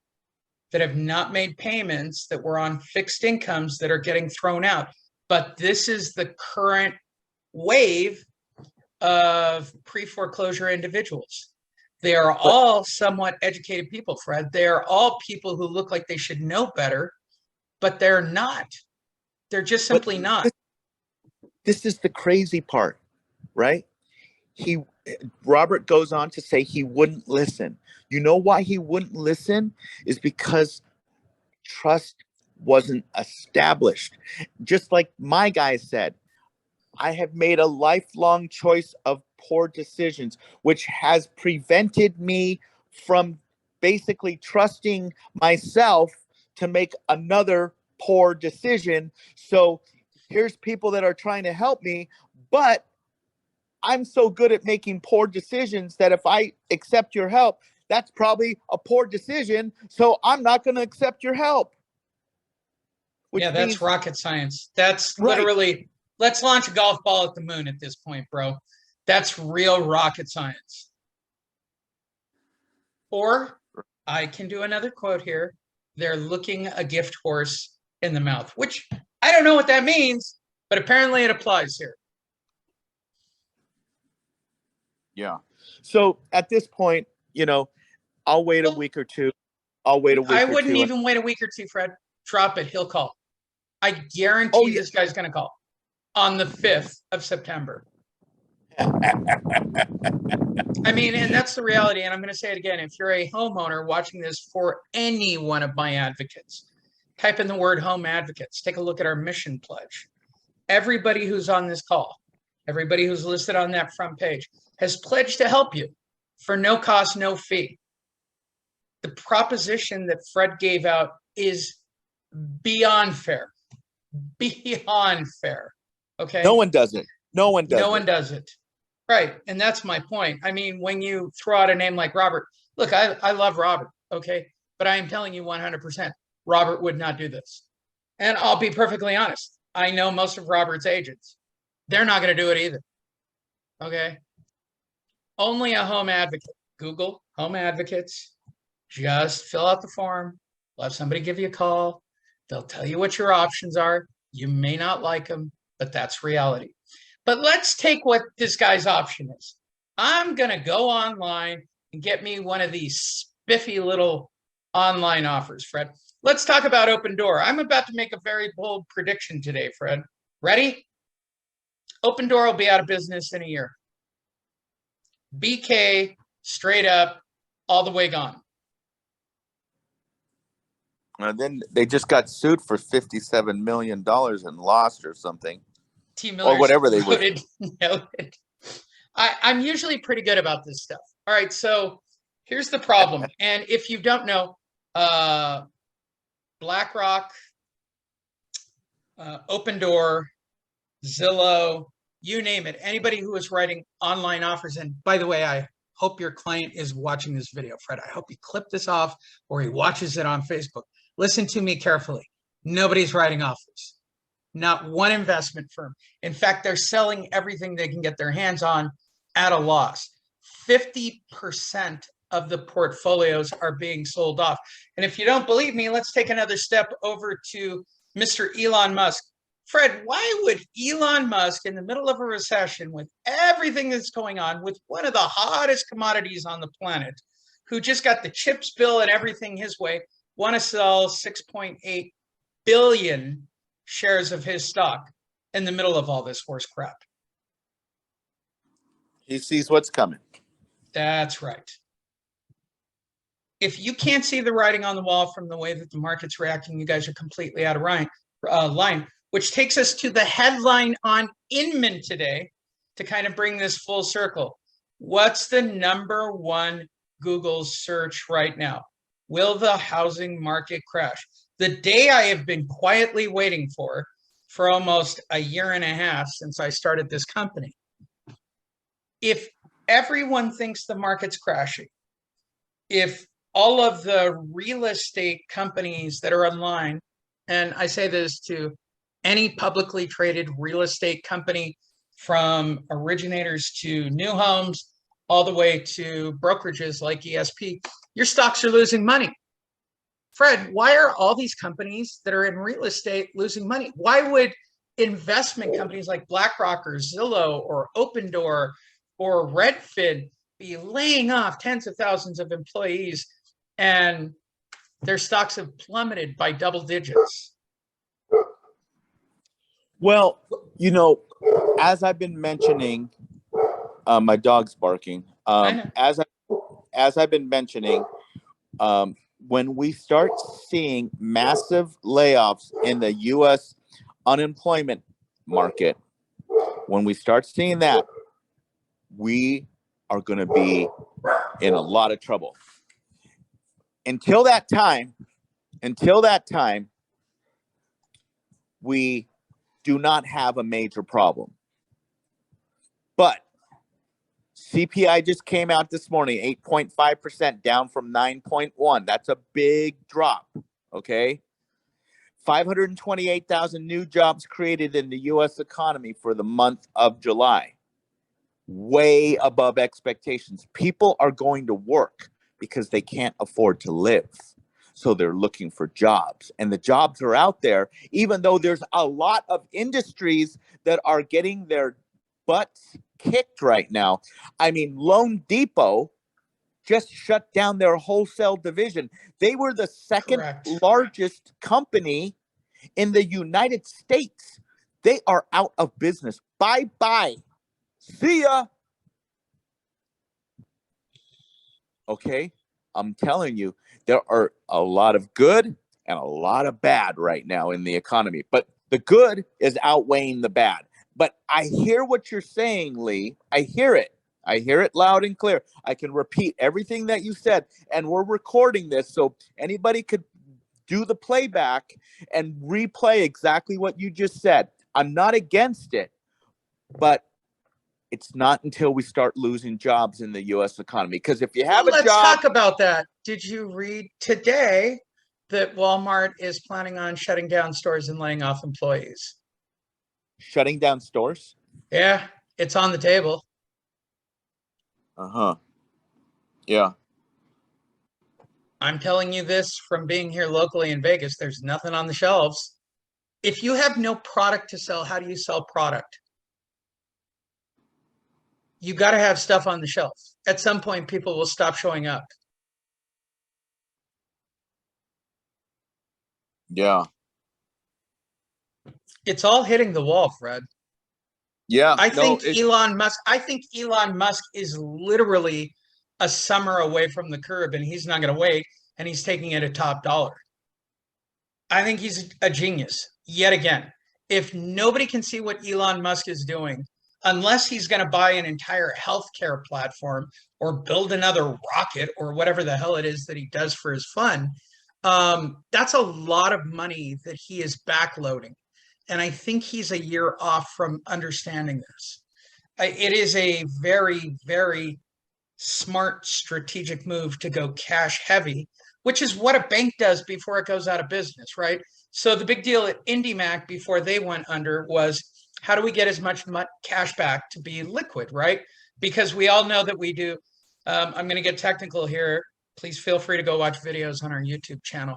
Speaker 1: that have not made payments, that were on fixed incomes, that are getting thrown out. But this is the current wave of pre-foreclosure individuals. They are all somewhat educated people, Fred. They are all people who look like they should know better, but they're not. They're just simply not.
Speaker 2: This is the crazy part, right? Robert goes on to say he wouldn't listen. You know why he wouldn't listen? Is because trust wasn't established. Just like my guy said, I have made a lifelong choice of poor decisions, which has prevented me from basically trusting myself to make another poor decision. So here's people that are trying to help me, but I'm so good at making poor decisions that if I accept your help, that's probably a poor decision. So I'm not going to accept your help.
Speaker 1: Yeah, that's rocket science. That's right. Literally, let's launch a golf ball at the moon at this point, bro. That's real rocket science. Or I can do another quote here. They're looking a gift horse in the mouth, which I don't know what that means, but apparently it applies here.
Speaker 2: Yeah. So at this point, I'll wait a week or two. I wouldn't
Speaker 1: even wait a week or two, Fred. Drop it. He'll call. I guarantee this guy's going to call on the 5th of September. I mean, and that's the reality. And I'm going to say it again. If you're a homeowner watching this for any one of my advocates, type in the word home advocates. Take a look at our mission pledge. Everybody who's on this call, everybody who's listed on that front page has pledged to help you for no cost, no fee. The proposition that Fred gave out is beyond fair. Beyond fair. Okay.
Speaker 2: No one does it.
Speaker 1: No one does it. Right. And that's my point. I mean, when you throw out a name like Robert, look, I love Robert. Okay. But I am telling you 100%, Robert would not do this. And I'll be perfectly honest. I know most of Robert's agents. They're not going to do it either. Okay. Only a home advocate. Google home advocates. Just fill out the form. Let somebody give you a call. They'll tell you what your options are. You may not like them, but that's reality. But let's take what this guy's option is. I'm going to go online and get me one of these spiffy little online offers, Fred. Let's talk about Opendoor. I'm about to make a very bold prediction today, Fred. Ready? Opendoor will be out of business in a year. BK, straight up, all the way gone.
Speaker 2: And then they just got sued for $57 million and lost or something. Or whatever they were.
Speaker 1: Noted. I'm usually pretty good about this stuff. All right, so here's the problem. And if you don't know, BlackRock, Opendoor, Zillow, you name it, anybody who is writing online offers. And by the way, I hope your client is watching this video, Fred. I hope you clip this off or he watches it on Facebook. Listen to me carefully. Nobody's writing offers. Not one investment firm. In fact, they're selling everything they can get their hands on at a loss. 50% of the portfolios are being sold off. And if you don't believe me, let's take another step over to Mr. Elon Musk. Fred, why would Elon Musk, in the middle of a recession with everything that's going on, with one of the hottest commodities on the planet, who just got the chips bill and everything his way, want to sell 6.8 billion shares of his stock in the middle of all this horse crap?
Speaker 2: He sees what's coming.
Speaker 1: That's right. If you can't see the writing on the wall from the way that the market's reacting, you guys are completely out of line, which takes us to the headline on Inman today to kind of bring this full circle. What's the number one Google search right now? Will the housing market crash? The day I have been quietly waiting for almost a year and a half since I started this company. If everyone thinks the market's crashing, if all of the real estate companies that are online, and I say this to any publicly traded real estate company, from originators to new homes, all the way to brokerages like ESP, your stocks are losing money. Fred, why are all these companies that are in real estate losing money? Why would investment companies like BlackRock or Zillow or Opendoor or Redfin be laying off tens of thousands of employees and their stocks have plummeted by double digits?
Speaker 2: Well, as I've been mentioning, my dog's barking. As I've been mentioning, when we start seeing massive layoffs in the U.S. unemployment market, when we start seeing that, we are going to be in a lot of trouble. Until that time, we do not have a major problem. But CPI just came out this morning, 8.5%, down from 9.1. That's a big drop, okay? 528,000 new jobs created in the U.S. economy for the month of July. Way above expectations. People are going to work because they can't afford to live. So they're looking for jobs. And the jobs are out there, even though there's a lot of industries that are getting their butts kicked right now. I mean, Loan Depot just shut down their wholesale division. They were the second largest company in the United States. They are out of business. Bye-bye. See ya. Okay, I'm telling you, there are a lot of good and a lot of bad right now in the economy. But the good is outweighing the bad. But I hear what you're saying, Lee. I hear it. I hear it loud and clear. I can repeat everything that you said. And we're recording this, so anybody could do the playback and replay exactly what you just said. I'm not against it, but it's not until we start losing jobs in the U.S. economy. Because if you have a job... Let's
Speaker 1: talk about that. Did you read today that Walmart is planning on shutting down stores and laying off employees?
Speaker 2: Shutting down stores?
Speaker 1: Yeah, it's on the table.
Speaker 2: Uh-huh. Yeah.
Speaker 1: I'm telling you this from being here locally in Vegas. There's nothing on the shelves. If you have no product to sell, how do you sell product? You got to have stuff on the shelf. At some point, people will stop showing up.
Speaker 2: Yeah.
Speaker 1: It's all hitting the wall, Fred.
Speaker 2: Yeah.
Speaker 1: I think Elon Musk is literally a summer away from the curb, and he's not going to wait, and he's taking it at top dollar. I think he's a genius yet again. If nobody can see what Elon Musk is doing, unless he's going to buy an entire healthcare platform or build another rocket or whatever the hell it is that he does for his fun, that's a lot of money that he is backloading. And I think he's a year off from understanding this. It is a very, very smart strategic move to go cash heavy, which is what a bank does before it goes out of business, right? So the big deal at IndyMac before they went under was, how do we get as much cash back to be liquid, right? Because we all know that we do. I'm going to get technical here. Please feel free to go watch videos on our YouTube channel.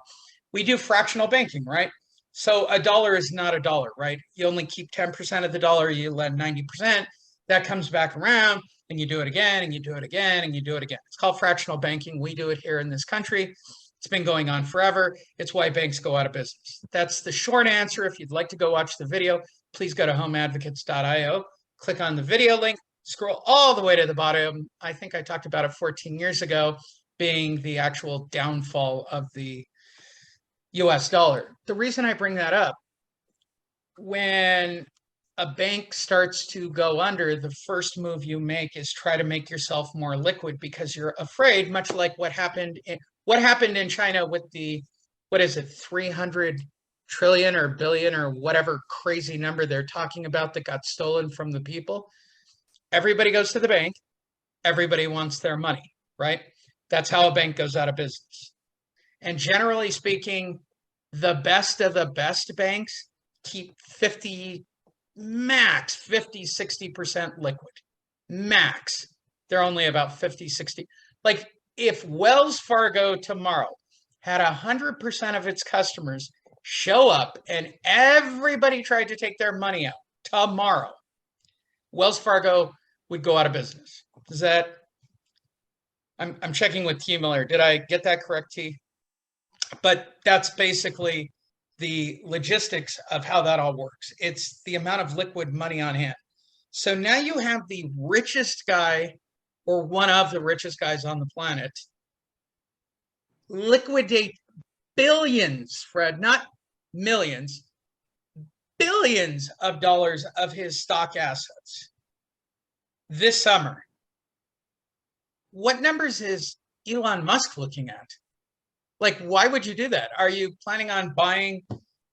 Speaker 1: We do fractional banking, right? So a dollar is not a dollar, right? You only keep 10% of the dollar, you lend 90%. That comes back around, and you do it again, and you do it again, and you do it again. It's called fractional banking. We do it here in this country. It's been going on forever. It's why banks go out of business. That's the short answer. If you'd like to go watch the video, please go to homeadvocates.io, click on the video link, scroll all the way to the bottom. I think I talked about it 14 years ago, being the actual downfall of the US dollar. The reason I bring that up, when a bank starts to go under, the first move you make is try to make yourself more liquid because you're afraid, much like what happened in China with the, what is it, 300 trillion or billion or whatever crazy number they're talking about that got stolen from the people. Everybody goes to the bank. Everybody wants their money, right? That's how a bank goes out of business. And generally speaking, the best of the best banks keep 50, 60% liquid. Max. They're only about 50, 60. Like if Wells Fargo tomorrow had 100% of its customers show up and everybody tried to take their money out tomorrow, Wells Fargo would go out of business. Is that, I'm checking with T Miller. Did I get that correct, T? But that's basically the logistics of how that all works. It's the amount of liquid money on hand. So now you have the richest guy, or one of the richest guys on the planet, liquidate billions, Fred, not millions, billions of dollars of his stock assets this summer. What numbers is Elon Musk looking at? Like, why would you do that? Are you planning on buying,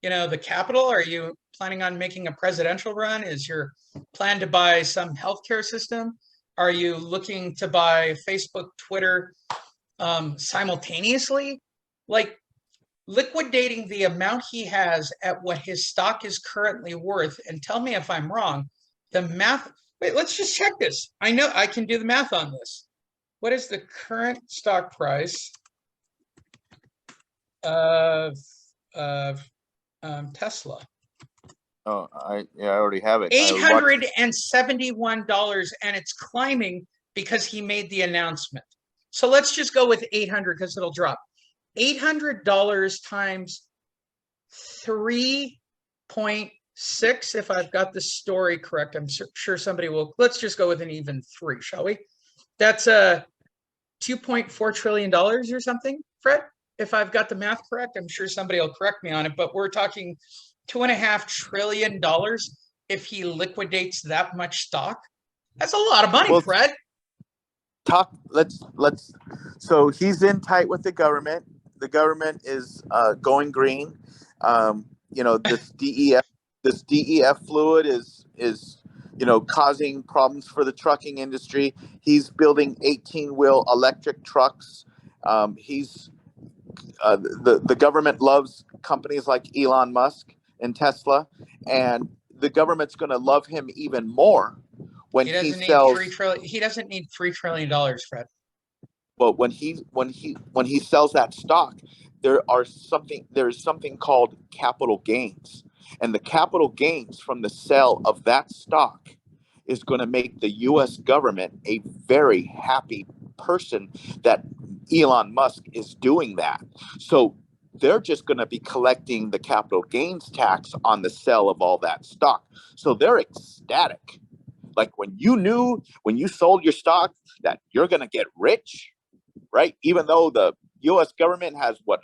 Speaker 1: the Capitol? Are you planning on making a presidential run? Is your plan to buy some healthcare system? Are you looking to buy Facebook, Twitter simultaneously? Like, liquidating the amount he has at what his stock is currently worth, and tell me if I'm wrong, the math, wait, let's just check this. I know I can do the math on this. What is the current stock price of Tesla?
Speaker 2: Oh, I already have it.
Speaker 1: $871, and it's climbing because he made the announcement. So let's just go with 800 because it'll drop. $800 times 3.6, if I've got the story correct. I'm sure somebody will. Let's just go with an even 3, shall we? That's $2.4 trillion or something, Fred, if I've got the math correct. I'm sure somebody will correct me on it, but we're talking $2.5 trillion if he liquidates that much stock. That's a lot of money, well, Fred.
Speaker 2: So he's in tight with the government. The government is going green. This DEF fluid is causing problems for the trucking industry. He's building 18-wheel electric trucks. The government loves companies like Elon Musk and Tesla, and the government's going to love him even more when he sells.
Speaker 1: He doesn't need $3 trillion, Fred.
Speaker 2: But when he sells that stock, there is something called capital gains, and the capital gains from the sale of that stock is going to make the U.S. government a very happy person that Elon Musk is doing that. So they're just going to be collecting the capital gains tax on the sale of all that stock. So they're ecstatic. Like when you sold your stock that you're going to get rich, right? Even though the U.S. government has a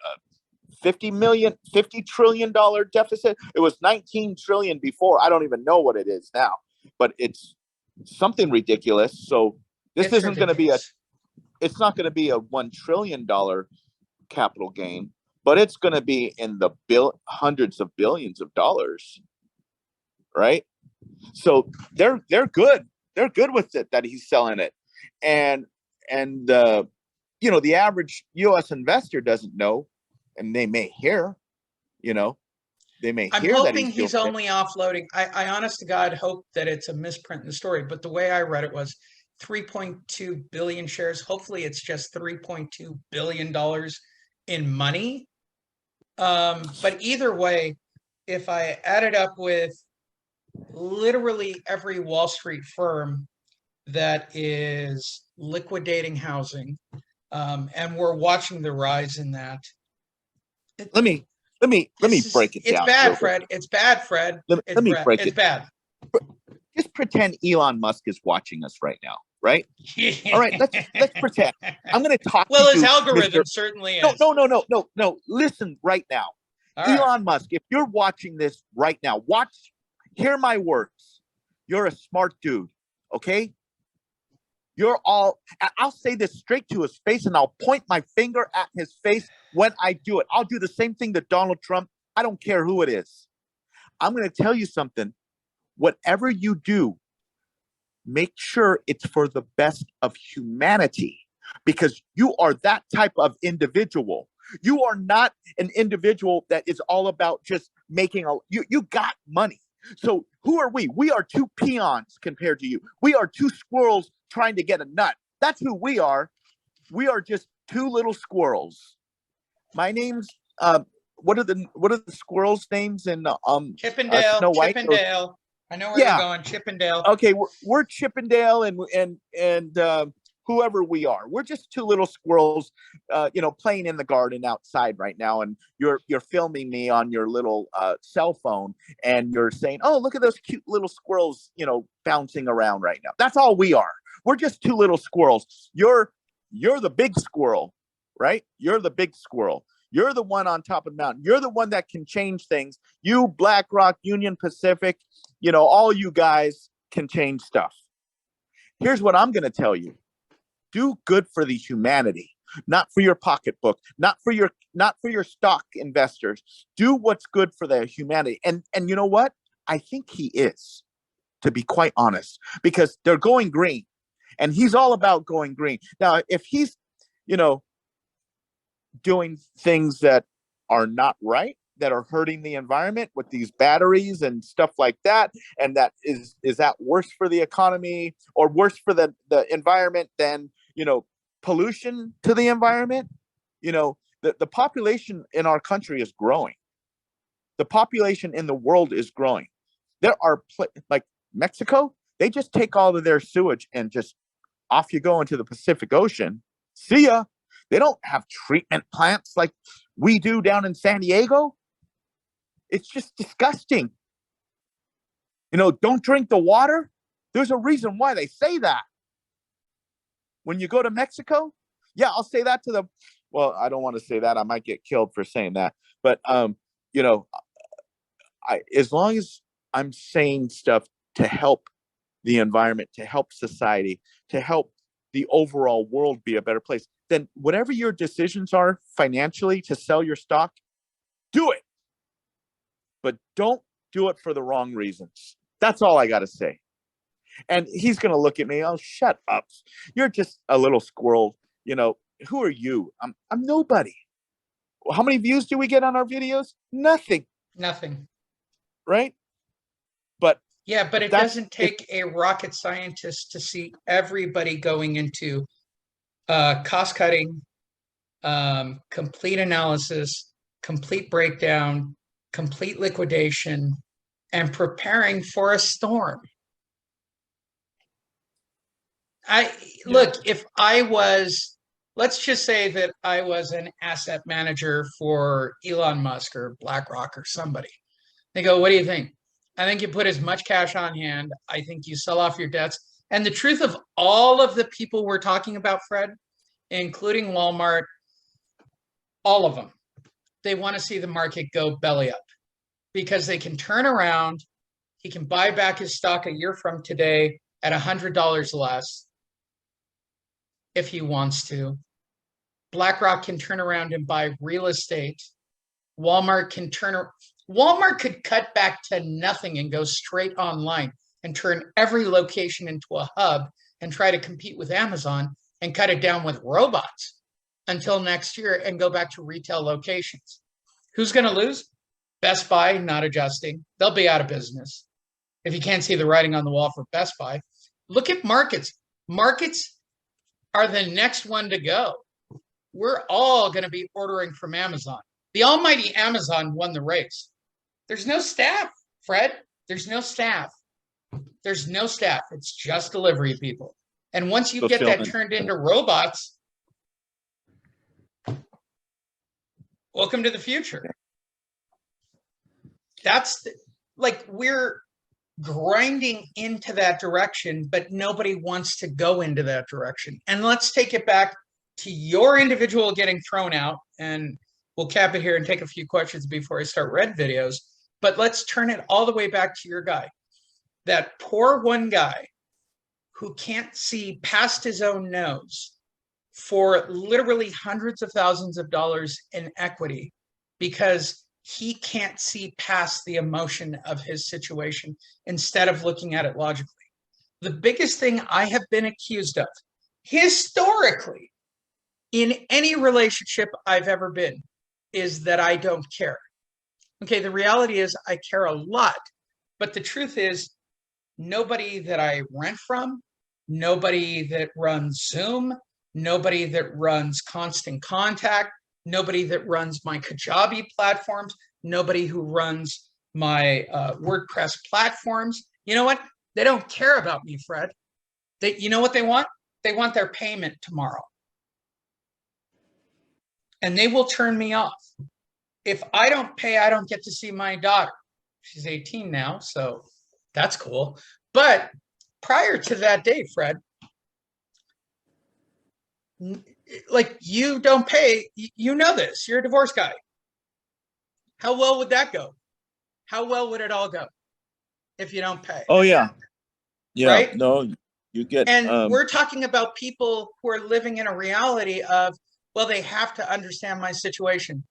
Speaker 2: $50 trillion deficit. It was 19 trillion before. I don't even know what it is now, but it's something ridiculous. So this isn't going to be it's not going to be a $1 trillion capital gain, but it's going to be in the hundreds of billions of dollars, right? So they're good. They're good with it that he's selling it, and the average U.S. investor doesn't know, and they may hear, I'm
Speaker 1: hoping he's only offloading. I honest to God hope that it's a misprint in the story, but the way I read it was 3.2 billion shares. Hopefully it's just $3.2 billion in money. But either way, if I add it up with literally every Wall Street firm that is liquidating housing, and we're watching the rise in that.
Speaker 2: Let me break it down.
Speaker 1: It's bad, Fred. It's bad, Fred.
Speaker 2: Let me break it.
Speaker 1: It's bad.
Speaker 2: Just pretend Elon Musk is watching us right now. right? All right, let's pretend. I'm going to talk
Speaker 1: Well,
Speaker 2: to
Speaker 1: his
Speaker 2: you,
Speaker 1: algorithm
Speaker 2: Mr.
Speaker 1: certainly
Speaker 2: No,
Speaker 1: is.
Speaker 2: no, no, no, no, no. Listen right now.
Speaker 1: All right.
Speaker 2: Elon Musk, if you're watching this right now, hear my words. You're a smart dude, okay? I'll say this straight to his face and I'll point my finger at his face when I do it. I'll do the same thing to Donald Trump. I don't care who it is. I'm going to tell you something. Whatever you do, make sure it's for the best of humanity because you are that type of individual. You are not an individual that is all about just you got money. So who are we? We are two peons compared to you. We are two squirrels trying to get a nut. That's who we are. We are just two little squirrels. My name's what are the squirrels' names in
Speaker 1: Chippendale,
Speaker 2: Snow White?
Speaker 1: Chippendale. I know where
Speaker 2: Yeah.
Speaker 1: you're going, Chippendale.
Speaker 2: Okay, we're Chippendale and whoever we are. We're just two little squirrels, playing in the garden outside right now. And you're filming me on your little cell phone, and you're saying, "Oh, look at those cute little squirrels, bouncing around right now." That's all we are. We're just two little squirrels. You're the big squirrel, right? You're the big squirrel. You're the one on top of the mountain. You're the one that can change things. You, BlackRock, Union Pacific, all you guys can change stuff. Here's what I'm going to tell you. Do good for the humanity, not for your pocketbook, not for your stock investors. Do what's good for the humanity. And you know what? I think he is, to be quite honest, because they're going green and he's all about going green. Now, if he's, doing things that are not right, that are hurting the environment with these batteries and stuff like that, and that is that worse for the economy or worse for the environment than pollution to the environment? The population in our country is growing. The population in the world is growing. There are like Mexico, they just take all of their sewage and just off you go into the Pacific Ocean. See ya. They don't have treatment plants like we do down in San Diego. It's just disgusting. Don't drink the water. There's a reason why they say that. When you go to Mexico, yeah, I'll say that well, I don't want to say that. I might get killed for saying that. But, as long as I'm saying stuff to help the environment, to help society, to help the overall world be a better place, then whatever your decisions are financially to sell your stock, do it. But don't do it for the wrong reasons. That's all I got to say. And he's going to look at me. Oh, shut up. You're just a little squirrel. Who are you? I'm nobody. How many views do we get on our videos? Nothing. Right? But
Speaker 1: yeah, but it doesn't take a rocket scientist to see everybody going into cost cutting, complete analysis, complete breakdown, complete liquidation, and preparing for a storm. Look, if let's just say that I was an asset manager for Elon Musk or BlackRock or somebody. They go, "What do you think?" I think you put as much cash on hand. I think you sell off your debts. And the truth of all of the people we're talking about, Fred, including Walmart, all of them, they want to see the market go belly up because they can turn around. He can buy back his stock a year from today at $100 less if he wants to. BlackRock can turn around and buy real estate. Walmart could cut back to nothing and go straight online and turn every location into a hub and try to compete with Amazon and cut it down with robots until next year and go back to retail locations. Who's going to lose? Best Buy not adjusting. They'll be out of business. If you can't see the writing on the wall for Best Buy, look at markets. Markets are the next one to go. We're all going to be ordering from Amazon. The almighty Amazon won the race. There's no staff, Fred. There's no staff. There's no staff. It's just delivery people. And once you get that turned into robots, welcome to the future. That's grinding into that direction, but nobody wants to go into that direction. And let's take it back to your individual getting thrown out, and we'll cap it here and take a few questions before I start red videos. But let's turn it all the way back to your guy, that poor one guy who can't see past his own nose for literally hundreds of thousands of dollars in equity because he can't see past the emotion of his situation instead of looking at it logically. The biggest thing I have been accused of historically in any relationship I've ever been is that I don't care. Okay, the reality is I care a lot, but the truth is nobody that I rent from, nobody that runs Zoom, nobody that runs Constant Contact, nobody that runs my Kajabi platforms, nobody who runs my WordPress platforms. You know what? They don't care about me, Fred. You know what they want? They want their payment tomorrow. And they will turn me off. If I don't pay, I don't get to see my daughter. She's 18 now, so that's cool. But prior to that day, Fred, like, you don't pay, you know this, you're a divorce guy. How well would that go? How well would it all go if you don't pay?
Speaker 2: Oh yeah. Yeah.
Speaker 1: Right?
Speaker 2: No, you get,
Speaker 1: and we're talking about people who are living in a reality of, well, they have to understand my situation.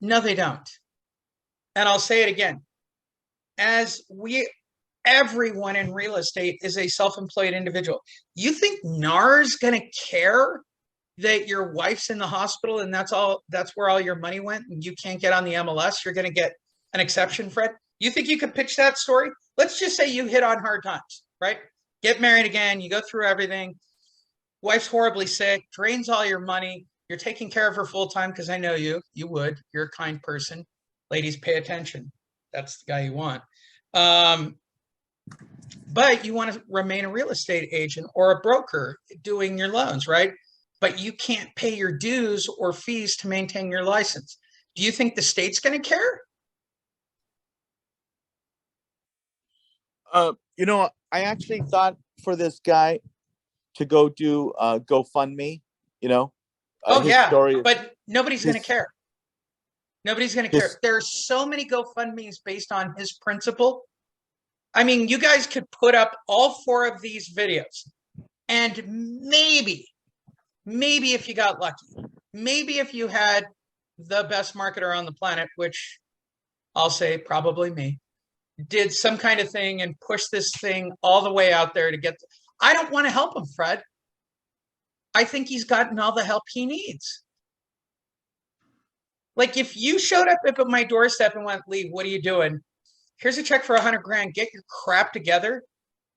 Speaker 1: No, they don't. And I'll say it again. Everyone in real estate is a self-employed individual. You think NAR's going to care that your wife's in the hospital and that's where all your money went and you can't get on the MLS? You're going to get an exception, Fred? You think you could pitch that story? Let's just say you hit on hard times, right? Get married again, you go through everything. Wife's horribly sick, drains all your money. You're taking care of her full time because I know you would. You're a kind person. Ladies, pay attention. That's the guy you want. But you want to remain a real estate agent or a broker doing your loans, right? But you can't pay your dues or fees to maintain your license. Do you think the state's going to care?
Speaker 2: You know, I actually thought for this guy to go do GoFundMe, you know.
Speaker 1: Oh,
Speaker 2: his
Speaker 1: yeah,
Speaker 2: story,
Speaker 1: but nobody's going to care. Nobody's going to care.
Speaker 2: his,
Speaker 1: There's so many GoFundMes based on his principle. I mean, you guys could put up all 4 of these videos and maybe if you got lucky, maybe if you had the best marketer on the planet, which I'll say probably me, did some kind of thing and push this thing all the way out there to get. I don't want to help him, Fred. I think he's gotten all the help he needs. Like, if you showed up at my doorstep and went, Lee, what are you doing? Here's a check for $100 grand. Get your crap together.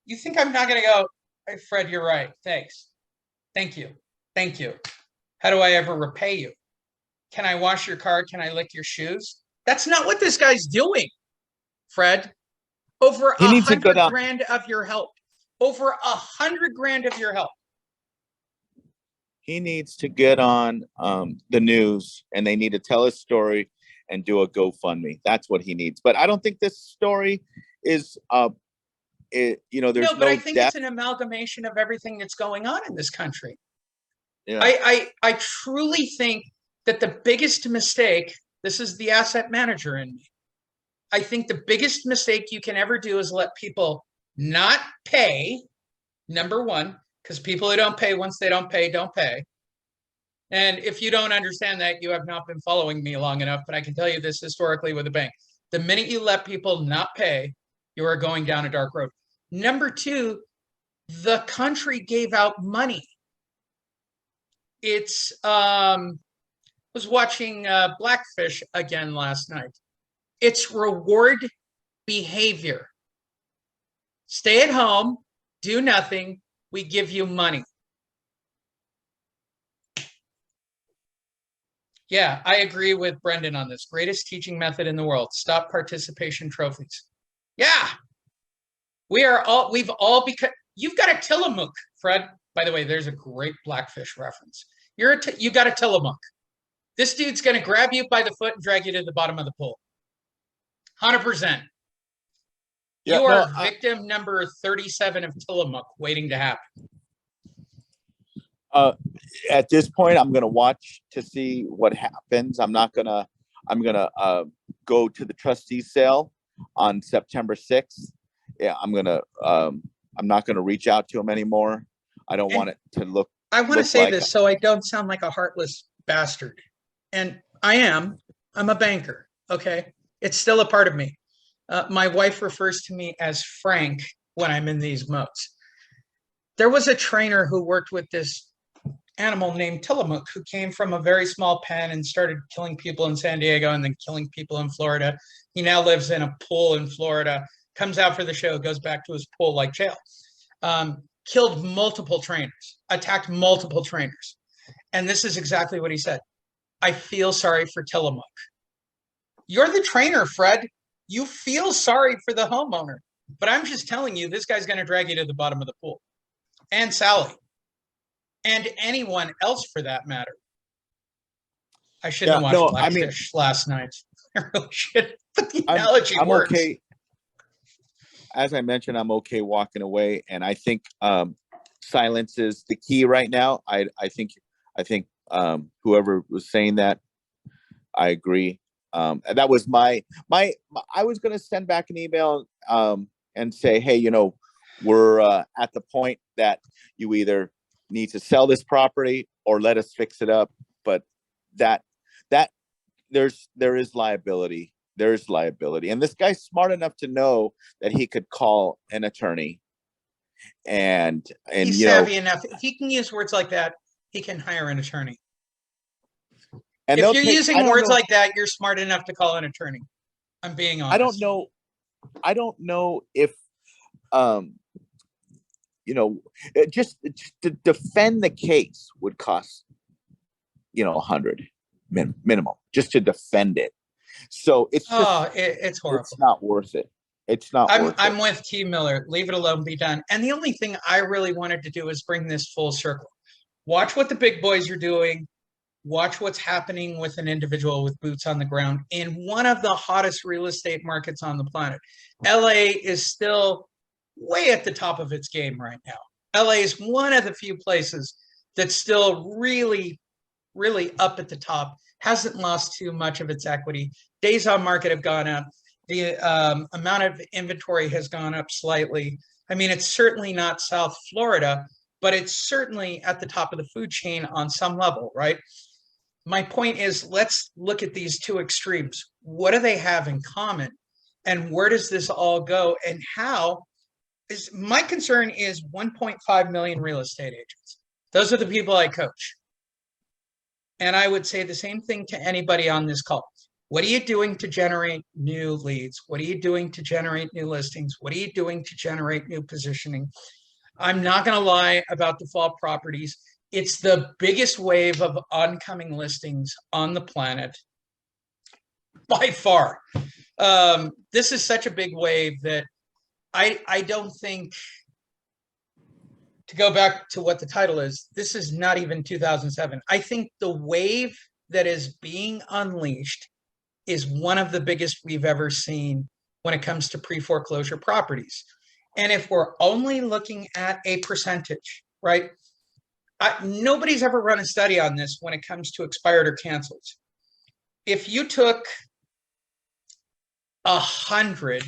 Speaker 1: You think I'm not going to go, hey, Fred, you're right. Thanks. Thank you. Thank you. How do I ever repay you? Can I wash your car? Can I lick your shoes? That's not what this guy's doing, Fred. Over $100 grand of your help. Over $100 grand of your help.
Speaker 2: He needs to get on the news, and they need to tell his story and do a GoFundMe. That's what he needs. But I don't think this story is, there's no,
Speaker 1: but I think it's an amalgamation of everything that's going on in this country.
Speaker 2: Yeah.
Speaker 1: I truly think that the biggest mistake, this is the asset manager in me, I think the biggest mistake you can ever do is let people not pay, number one, because people who don't pay, once they don't pay, don't pay. And if you don't understand that, you have not been following me long enough, but I can tell you this historically with a bank. The minute you let people not pay, you are going down a dark road. Number two, the country gave out money. Was watching Blackfish again last night. It's reward behavior. Stay at home, do nothing, we give you money. Yeah, I agree with Brendan on this. Greatest teaching method in the world. Stop participation trophies. Yeah. We've all become, you've got a Tillamook, Fred. By the way, there's a great Blackfish reference. You got a Tillamook. This dude's going to grab you by the foot and drag you to the bottom of the pool. 100%.
Speaker 2: Yeah,
Speaker 1: You
Speaker 2: no,
Speaker 1: are victim number 37 of Tillamook waiting to happen.
Speaker 2: at this point, I'm gonna watch to see what happens. I'm gonna go to the trustee sale on September 6th. Yeah, I'm not gonna reach out to him anymore. I don't want it to look
Speaker 1: I want to
Speaker 2: look
Speaker 1: say
Speaker 2: like
Speaker 1: this so I don't sound like a heartless bastard. And I am. I'm a banker. Okay. It's still a part of me. My wife refers to me as Frank when I'm in these modes. There was a trainer who worked with this animal named Tillamook who came from a very small pen and started killing people in San Diego and then killing people in Florida. He now lives in a pool in Florida, comes out for the show, goes back to his pool like jail. Killed multiple trainers, attacked multiple trainers. And this is exactly what he said. I feel sorry for Tillamook. You're the trainer, Fred. You feel sorry for the homeowner. But I'm just telling you, this guy's going to drag you to the bottom of the pool. And Sally. And anyone else for that matter. I shouldn't have watched Blackfish last night. I really should. But the analogy works.
Speaker 2: Okay. As I mentioned, I'm okay walking away, and I think silence is the key right now. I think whoever was saying that, I agree. And that was my. I was going to send back an email and say, hey, we're at the point that you either need to sell this property or let us fix it up. But that there is liability. There's liability. And this guy's smart enough to know that he could call an attorney. And
Speaker 1: he's savvy enough. If he can use words like that, he can hire an attorney. And if you're using words like that, you're smart enough to call an attorney. I'm being honest.
Speaker 2: I don't know if just to defend the case would cost $100 minimum just to defend it. So it's
Speaker 1: it's horrible.
Speaker 2: It's not worth it. It's not worth it.
Speaker 1: I'm with T. Miller. Leave it alone, be done. And the only thing I really wanted to do is bring this full circle. Watch what the big boys are doing. Watch what's happening with an individual with boots on the ground in one of the hottest real estate markets on the planet. LA is still way at the top of its game right now. LA is one of the few places that's still really, really up at the top, hasn't lost too much of its equity. Days on market have gone up. The amount of inventory has gone up slightly. I mean, it's certainly not South Florida, but it's certainly at the top of the food chain on some level, right? My point is, let's look at these two extremes. What do they have in common? And where does this all go? And how is my concern is 1.5 million real estate agents. Those are the people I coach. And I would say the same thing to anybody on this call. What are you doing to generate new leads? What are you doing to generate new listings? What are you doing to generate new positioning? I'm not going to lie about default properties. It's the biggest wave of oncoming listings on the planet by far. This is such a big wave that I don't think, to go back to what the title is, this is not even 2007. I think the wave that is being unleashed is one of the biggest we've ever seen when it comes to pre-foreclosure properties. And if we're only looking at a percentage, right? Nobody's ever run a study on this when it comes to expired or canceled. If you took 100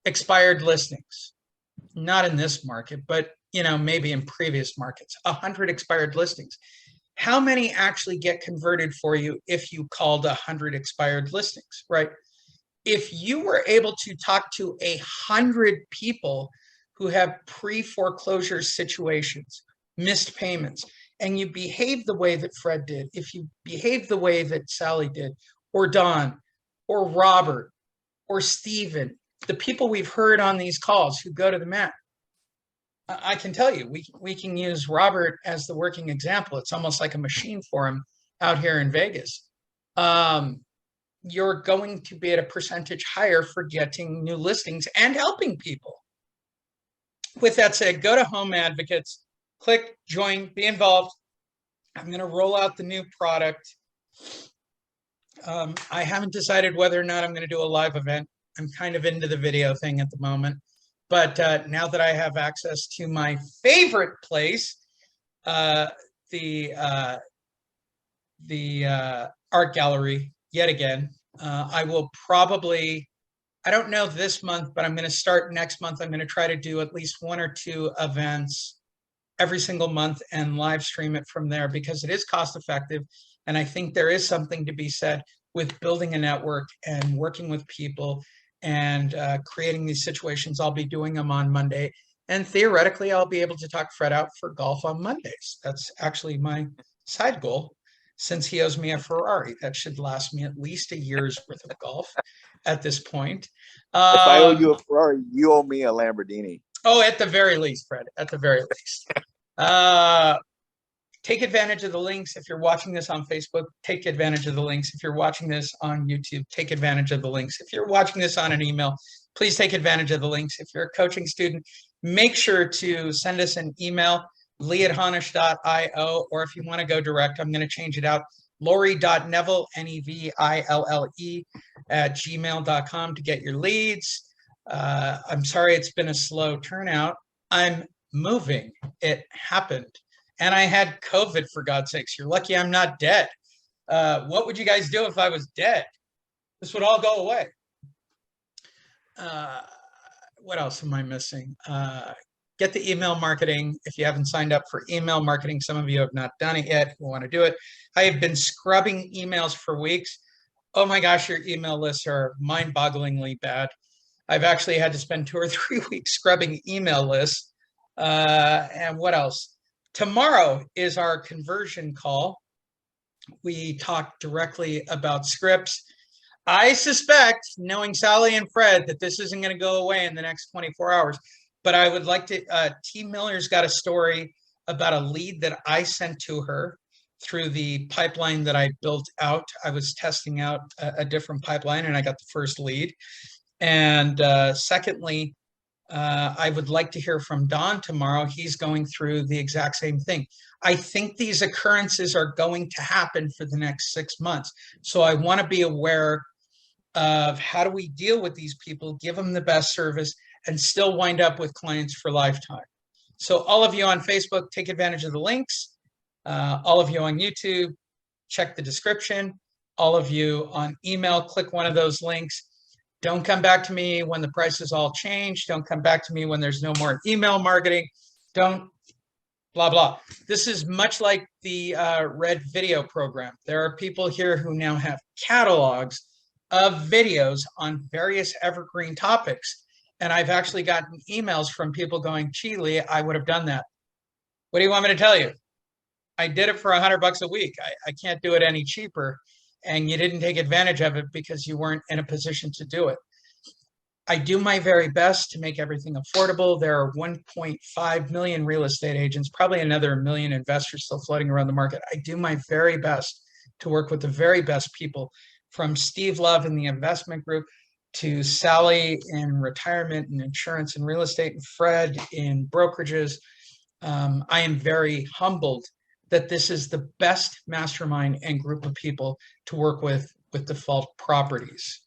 Speaker 1: expired listings, not in this market, but maybe in previous markets, 100 expired listings, how many actually get converted for you if you called 100 expired listings, right? If you were able to talk to 100 people who have pre-foreclosure situations, missed payments, and you behave the way that Fred did, if you behave the way that Sally did, or Don, or Robert, or Steven, the people we've heard on these calls who go to the mat, I can tell you, we can use Robert as the working example. It's almost like a machine for him out here in Vegas. You're going to be at a percentage higher for getting new listings and helping people. With that said, go to Home Advocates, click join, be involved. I'm going to roll out the new product I haven't decided whether or not I'm going to do a live event. I'm kind of into the video thing at the moment. But now that I have access to my favorite place, uh, the uh, the art gallery, yet again, I will probably, I don't know this month, but I'm going to start next month. I'm going to try to do at least 1 or 2 events every single month and live stream it from there because it is cost effective. And I think there is something to be said with building a network and working with people and creating these situations. I'll be doing them on Monday. And theoretically, I'll be able to talk Fred out for golf on Mondays. That's actually my side goal since he owes me a Ferrari. That should last me at least a year's worth of golf at this point.
Speaker 2: If I owe you a Ferrari, you owe me a Lamborghini.
Speaker 1: Oh, at the very least, Fred, at the very least. Take advantage of the links. If you're watching this on Facebook, take advantage of the links. If you're watching this on YouTube, take advantage of the links. If you're watching this on an email, please take advantage of the links. If you're a coaching student, make sure to send us an email, lee@honish.io, or if you want to go direct, I'm going to change it out, Lori.Neville, Neville, @gmail.com to get your leads. I'm sorry it's been a slow turnout. I'm moving. It happened. And I had COVID, for God's sakes. You're lucky I'm not dead. What would you guys do if I was dead? This would all go away. What else am I missing? Get the email marketing. If you haven't signed up for email marketing, some of you have not done it yet. You want to do it. I have been scrubbing emails for weeks. Oh my gosh, your email lists are mind-bogglingly bad. I've actually had to spend 2 or 3 weeks scrubbing email lists. And what else? Tomorrow is our conversion call. We talk directly about scripts. I suspect, knowing Sally and Fred, that this isn't going to go away in the next 24 hours. But I would like to, T. Miller's got a story about a lead that I sent to her through the pipeline that I built out. I was testing out a different pipeline and I got the first lead. And secondly, I would like to hear from Don tomorrow. He's going through the exact same thing. I think these occurrences are going to happen for the next 6 months. So I want to be aware of how do we deal with these people, give them the best service, and still wind up with clients for lifetime. So all of you on Facebook, take advantage of the links. All of you on YouTube, check the description. All of you on email, click one of those links. Don't come back to me when the prices all change. Don't come back to me when there's no more email marketing. Don't blah, blah. This is much like the Red Video program. There are people here who now have catalogs of videos on various evergreen topics. And I've actually gotten emails from people going, gee, Lee, I would have done that. What do you want me to tell you? I did it for $100 a week. I can't do it any cheaper. And you didn't take advantage of it because you weren't in a position to do it. I do my very best to make everything affordable. There are 1.5 million real estate agents, probably another 1 million investors still floating around the market. I do my very best to work with the very best people, from Steve Love in the investment group to Sally in retirement and insurance and real estate, and Fred in brokerages. I am very humbled that this is the best mastermind and group of people to work with Default Properties.